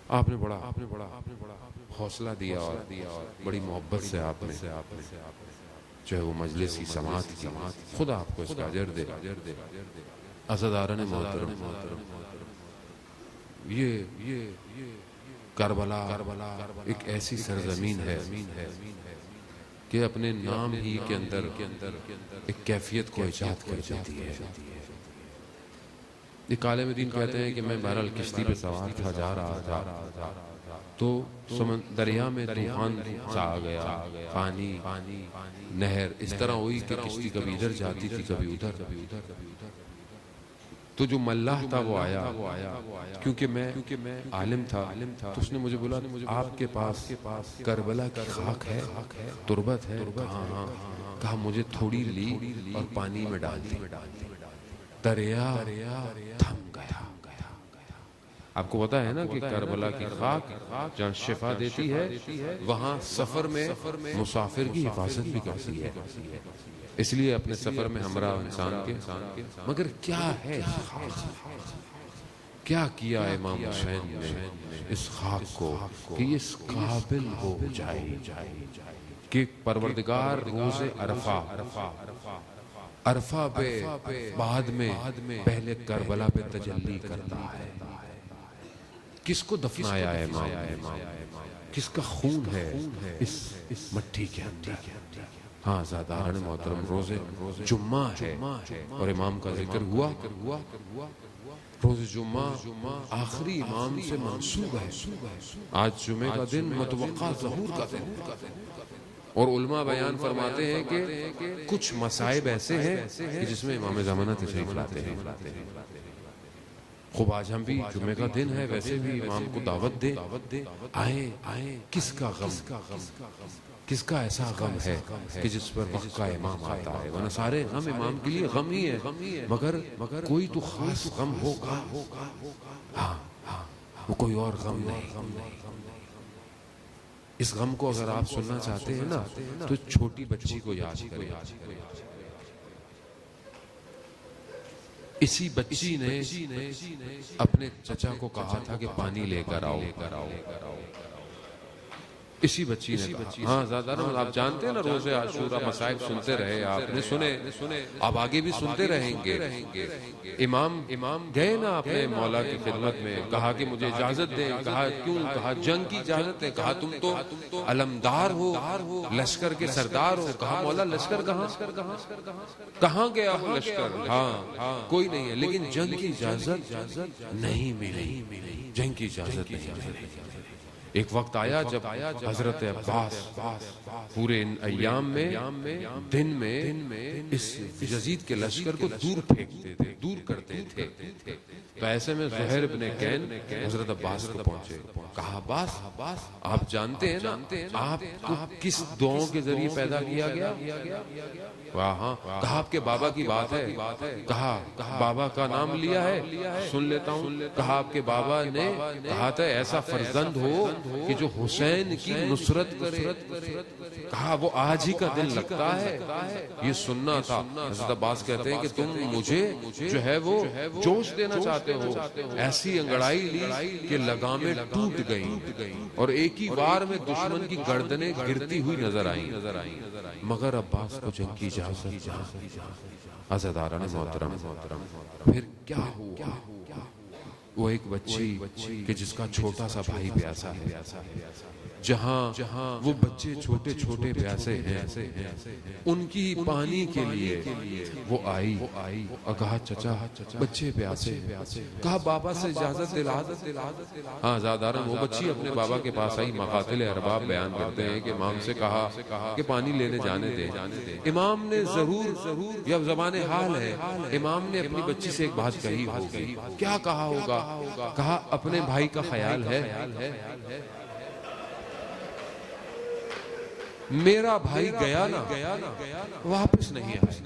آپ نے بڑا حوصلہ دیا اور بڑی محبت سے آپ نے جو ہے وہ مجلس کی سماعت کی، خدا آپ کو اس کا اجر دے۔ عزاداران محترم، یہ کربلا ایک ایسی سرزمین ہے کہ اپنے نام ہی کے اندر ایک کیفیت کو ایجاد کر دیتی ہے۔ ایک عالم دین کہتے ہیں کہ میں بہرحال کشتی پہ سوار تھا، جا رہا تھا تو دریا میں طوفان سا آ گیا، پانی نہر اس طرح ہوئی کہ کشتی کبھی ادھر جاتی تھی کبھی ادھر۔ تو جو ملاح تھا وہ آیا، کیونکہ میں عالم تھا تو اس نے مجھے بولا آپ کے پاس کربلا کی خاک ہے، تربت ہے؟ ہاں۔ کہا مجھے تھوڑی لی اور پانی میں ڈال دی، دریا تھم گیا۔ آپ کو پتا ہے نا کہ کربلا کی خاک جہاں شفا دیتی ہے وہاں سفر میں مسافر کی حفاظت بھی کرتی ہے، اس لیے اپنے سفر میں ہمراہ انسان کے۔ مگر کیا ہے خاک؟ کیا کیا امام حسین نے اس خاک کو کہ اس قابل ہو جائے کہ پروردگار روز عرفہ پہ بعد میں پہلے کربلا پہ تجلی کرتا ہے۔ کس کو دفنایا ہے امام؟ کس کا خون ہے اس مٹی کے اندر؟ ہاں زاداران محترم روز جمعہ ہے اور امام کا ذکر ہوا۔ روز جمعہ آخری امام سے منسوب ہے۔ آج جمعہ کا دن متوقع ظہور کا دن، اور علماء بیان فرماتے ہیں کہ کچھ مصائب ایسے ہیں کہ جس میں امام زمانہ تشریف لاتے ہیں۔ خوب آج ہم بھی جمعہ کا دن ہے، ویسے بھی امام کو دعوت دیں، آئیں۔ کس کا غم، کس کا ایسا غم ہے کہ جس پر وقت کا امام آتا ہے؟ ورنہ سارے غم امام کے لیے غم ہی ہے، مگر کوئی تو خاص غم ہوگا۔ ہاں وہ کوئی اور غم نہیں۔ اس غم کو اگر آپ سننا چاہتے ہیں نا تو چھوٹی بچی کو یاد کریں۔ اسی بچی نے اپنے چچا کو کہا تھا کہ پانی لے کر آؤ، اسی بچی نے کہا ہاں زیادہ آپ جانتے ہیں نا روزے عاشورہ مصائب سنتے رہے آپ نے سنے آپ آگے بھی سنتے رہیں گے امام گئے نا اپنے مولا کی خدمت میں کہا کہ مجھے اجازت دیں کہا کیوں کہا جنگ کی اجازت ہے کہا تم تو علمدار ہو لشکر کے سردار ہو کہا مولا لشکر کہاں گیا وہ لشکر ہاں کوئی نہیں ہے لیکن جنگ کی اجازت نہیں ملی جنگ کی اجازت نہیں ملی ایک وقت آیا جب حضرت عباس پورے ان ایام میں دن میں اس یزید کے لشکر کو دور پھینکتے تھے دور کرتے تھے تو ایسے میں زہیر بن کین حضرت عباس کو پہنچے کہا عباس آپ جانتے ہیں نا آپ کو کس دعاؤں کے ذریعے پیدا کیا گیا کہا آپ کے بابا کی بات ہے کہا بابا کا نام لیا ہے سن لیتا ہوں کہا آپ کے بابا نے کہا تھا ایسا فرزند ہو کہ جو حسین کی نصرت کرے کہا وہ آج ہی کا دن لگتا ہے یہ سننا تھا حضرت عباس کہتے ہیں کہ تم مجھے جو ہے وہ جوش دینا چاہتے ہو ایسی انگڑائی لی کہ لگامیں ٹوٹ گئیں اور ایک ہی وار میں دشمن کی گردنیں گرتی ہوئی نظر آئیں مگر عباس کو جنگ کی اجازت عزیزان محترم پھر کیا ہوا وہ ایک بچی کہ جس کا چھوٹا سا بھائی پیاسا ہے جہاں وہ بچے چھوٹے چھوٹے پیاسے ہیں ان کی پانی کے لیے وہ آئی اور کہا چچا بچے پیاسے کہا بابا سے اجازت دلا ہاں زادارن وہ بچی اپنے بابا کے پاس آئی مقاتل ارباب بیان کرتے ہیں کہ امام سے کہا کہ پانی لینے جانے دے امام نے ضرور یا زبان حال ہے امام نے اپنی بچی سے ایک بات کہی ہوگی کیا کہا ہوگا کہا اپنے بھائی کا خیال ہے میرا بھائی گیا نا واپس نہیں آیا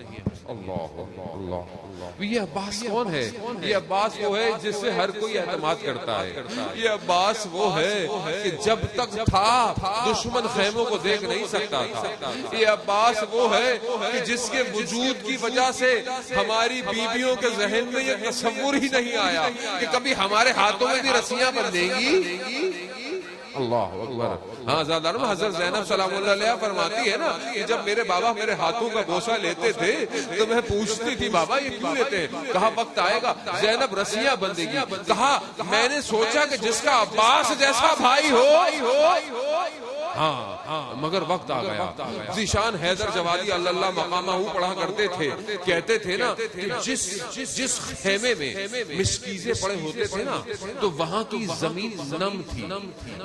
اللہ یہ عباس کون ہے یہ عباس وہ ہے جس سے ہر کوئی اعتماد کرتا ہے یہ عباس وہ ہے کہ جب تک تھا دشمن خیموں کو دیکھ نہیں سکتا تھا یہ عباس وہ ہے کہ جس کے وجود کی وجہ سے ہماری بیویوں کے ذہن میں یہ تصور ہی نہیں آیا کہ کبھی ہمارے ہاتھوں میں بھی رسیاں بندھیں گی اللہ اکبر ہاں زیادہ حضرت زینب سلام اللہ علیہ فرماتی ہے نا کہ جب میرے بابا میرے ہاتھوں کا بوسہ لیتے تھے تو میں پوچھتی تھی بابا یہ کیوں لیتے ہیں کہا وقت آئے گا زینب رسیاں بندھے گی کہا میں نے سوچا کہ جس کا عباس جیسا بھائی ہو ہاں مگر وقت آ گیا ذیشان حیدر جوادی اللہ مقامہ پڑھا کرتے تھے کہتے تھے نا کہ جس خیمے میں مسکیزیں پڑے ہوتے تھے نا تو وہاں کی زمین نم تھی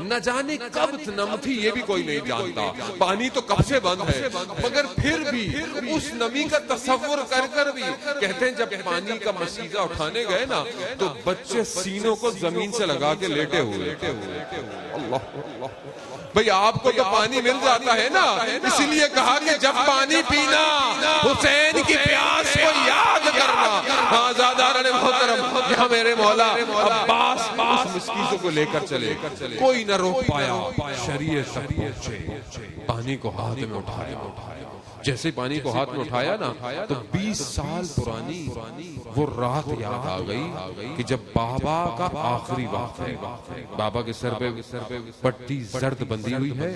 نہ جانے کب نم تھی یہ بھی کوئی نہیں جانتا پانی تو کب سے بند ہے مگر پھر بھی اس نمی کا تصور کر بھی کہتے ہیں جب پانی کا مسیزہ اٹھانے گئے نا تو بچے سینوں کو زمین سے لگا کے لیٹے ہوئے اللہ بھئی آپ کو تو پانی مل جاتا ہے نا اسی لیے کہا کہ جب پانی پینا حسین کی پیاس کو یاد کرنا ہاں زادارن محترم یہاں میرے مولا عباس اس مسکیزوں کو لے کر چلے کوئی نہ روک پایا شریعت تک پہنچے پانی کو ہاتھ میں اٹھایا جیسے پانی کو ہاتھ میں اٹھایا نا تو 20 سال پرانی وہ رات یاد آ گئی کہ جب بابا کا آخری وقت ہے بابا کے سر پہ پٹی زرد بندی ہوئی ہے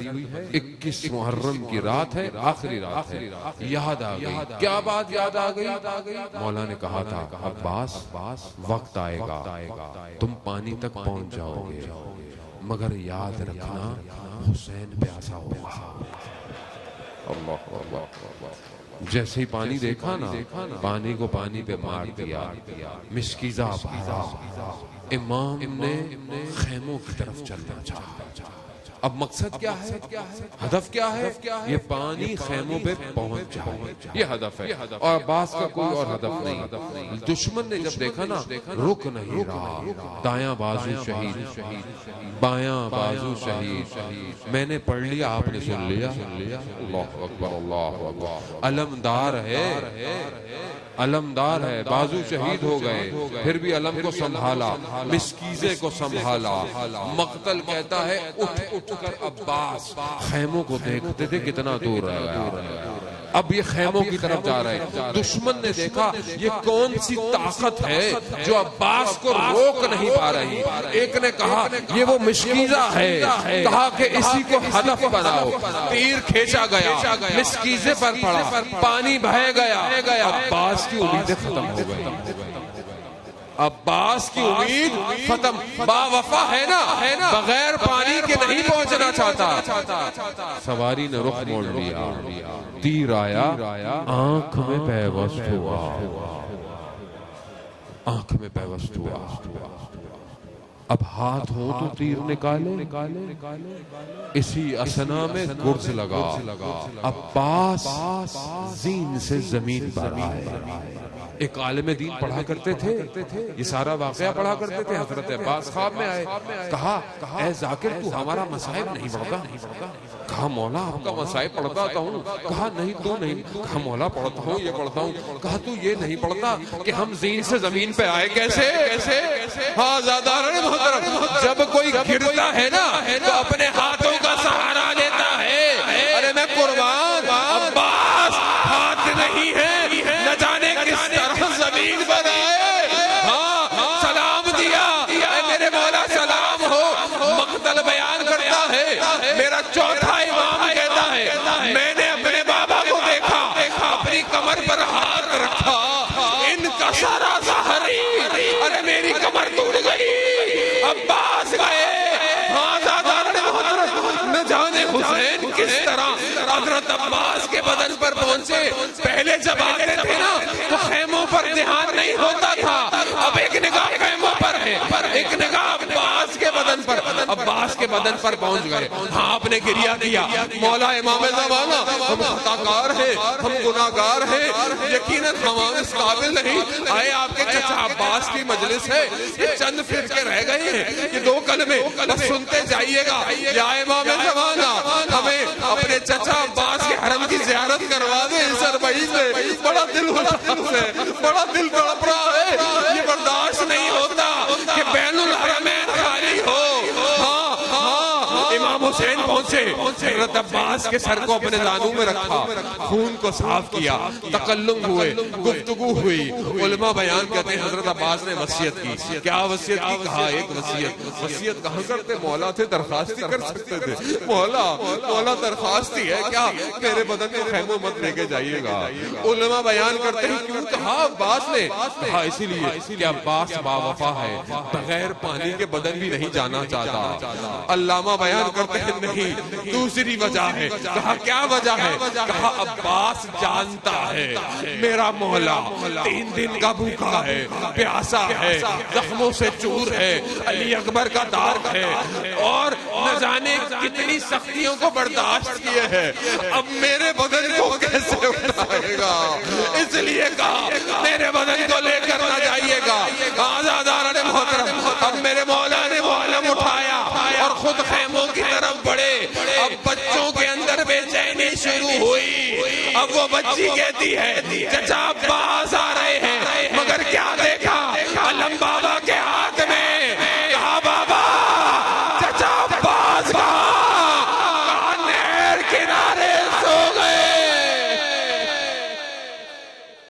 21 محرم کی رات ہے آخری رات ہے یاد آ گئی کیا بات یاد آ گئی مولا نے کہا تھا عباس وقت آئے گا تم پانی تک پہنچ جاؤ گے مگر یاد رکھنا حسین پیاسا ہوگا جیسے ہی پانی دیکھا نا پانی کو پانی پہ مار دیا مسکیزہ بھرا امام نے خیموں کی طرف چلنا چاہا اب مقصد کیا ہے ہدف کیا ہے یہ پانی خیموں پہ پہنچ جائے یہ ہدف ہے اور عباس کا کوئی اور ہدف نہیں دشمن نے جب دیکھا نا رک نہیں رہا دایاں بازو شہید بایاں بازو شہید میں نے پڑھ لیا آپ نے سن لیا اللہ اکبر اللہ اکبر علمدار ہے بازو شہید ہو گئے پھر بھی علم کو سنبھالا مسکیزے کو سنبھالا مقتل کہتا ہے اٹھ کر عباس خیموں کو دیکھتے تھے کتنا دور رہ گیا اب یہ خیموں کی طرف جا رہے ہیں. دشمن نے دیکھا یہ کون سی طاقت ہے جو عباس کو روک نہیں پا رہی. ایک نے کہا یہ وہ مشکیزہ ہے. کہا کہ اسی کو ہدف بناؤ. تیر کھینچا گیا, مشکیزے پر پڑا, پانی بہہ گیا. عباس کی امیدیں ختم ہو گئی. عباس کی امید ختم. با وفا ہے نا, بغیر پانی کے نہیں پہنچنا چاہتا. سواری نے رخ موڑ لیا. تیر آیا, آنکھ میں پیوست ہوا. آنکھ میں پیوست ہوا. اب ہاتھ ہو تو تیر نکالے. اسی اسنا میں گرز لگا. عباس زین سے زمین پر آئے. ایک عالم دین پڑھا کرتے تھے, یہ سارا واقعہ پڑھا کرتے تھے. حضرت عباس خواب میں آئے. کہا اے ذاکر تو ہمارا مصائب نہیں پڑھتا. کہا مولا آپ کا مصائب پڑھتا ہوں. کہا نہیں تو نہیں. کہا مولا پڑھتا ہوں, یہ پڑھتا ہوں. کہا تو یہ نہیں پڑھتا کہ ہم زین سے زمین پہ آئے کیسے. ہاں زاداران محترم, جب کوئی گرتا ہے نا تو اپنے ہاتھوں کا سہارا لیتا ہے. ارے میں قربان, عباس ہاتھ نہیں ہے, نہ جانے کس طرح زمین پر آئے. ہاں سلام دیا, اے میرے مولا سلام ہو. مقتل بیان کرتا ہے میرا چوتھا امام کہتا ہے میں نے اپنے بابا کو دیکھا, اپنی کمر پر ہاتھ رکھا, ان کا سارا ظہری, ارے میری کمر ٹوٹ گئی. عباس گئے. ہاں زاداران محترم, نہ جانے حسین کس طرح حضرت عباس کے بدن پر پہنچے. پہلے جب آتے تھے نا تو خیموں پر دھیان نہیں ہوتا تھا. اب ایک نگاہ خیموں پر ہے, ایک نگاہ عباس کے بدن پر. عباس کے بدن پر پہنچ گئے. ہاں آپ نے گریہ کیا, مولا امام زمانہ ہم خطاکار ہیں, ہم گناہگار ہیں, یقیناً ہم اس قابل نہیں. آئے آپ کے چچا عباس کی مجلس ہے, یہ چند پھر کے رہ گئے ہیں, یہ 2 کلمے بس سنتے جائیے گا. یا امام زمانہ ہمیں اپنے چچا عباس کے حرم کی زیارت کروا دیں. سربعید میں بڑا دل بڑا دل تڑپ رہا ہے. یہ برداشت نہیں ہوتا کہ بین الحرمین خالی ہو. امام حسین پہنچے, حضرت عباس کے سر کو اپنے زانوں میں رکھا, خون کو صاف کیا, تکلم ہوئے, گفتگو ہوئی. علماء بیان کرتے ہیں حضرت عباس نے وصیت کی. کیا وصیت کی؟ کہا ایک وصیت کہاں کرتے مولا تھے, درخواست کر سکتے تھے. مولا درخواستی ہے کیا, میرے بدن کو خیموں مت لے کے جائیے گا. علماء بیان کرتے ہیں کیوں کہا عباس نے. کہا اسی لیے کہ عباس باوفا ہے, بغیر پانی کے بدن بھی نہیں جانا چاہتا. علامہ بیان کرتے ہیں نہیں, دوسری وجہ ہے. کہا کیا وجہ ہے؟ کہا عباس جانتا ہے میرا مولا 3 دن کا بھوکا ہے, پیاسا ہے, زخموں سے چور ہے, علی اکبر کا داغ ہے, اور نہ جانے کتنی سختیوں کو برداشت کیے ہے. اب میرے بدن کو کیسے اٹھائے گا؟ اس لیے کہا میرے بدن کو لے کر نہ جائیے گا. آزاداران محترم, اب میرے مولا نے وہ علم اٹھایا اور خود خیموں کی طرف بڑھے. اب بچوں کے اندر بے چینی شروع ہوئی. اب وہ بچی کہتی ہے چچا عباس آ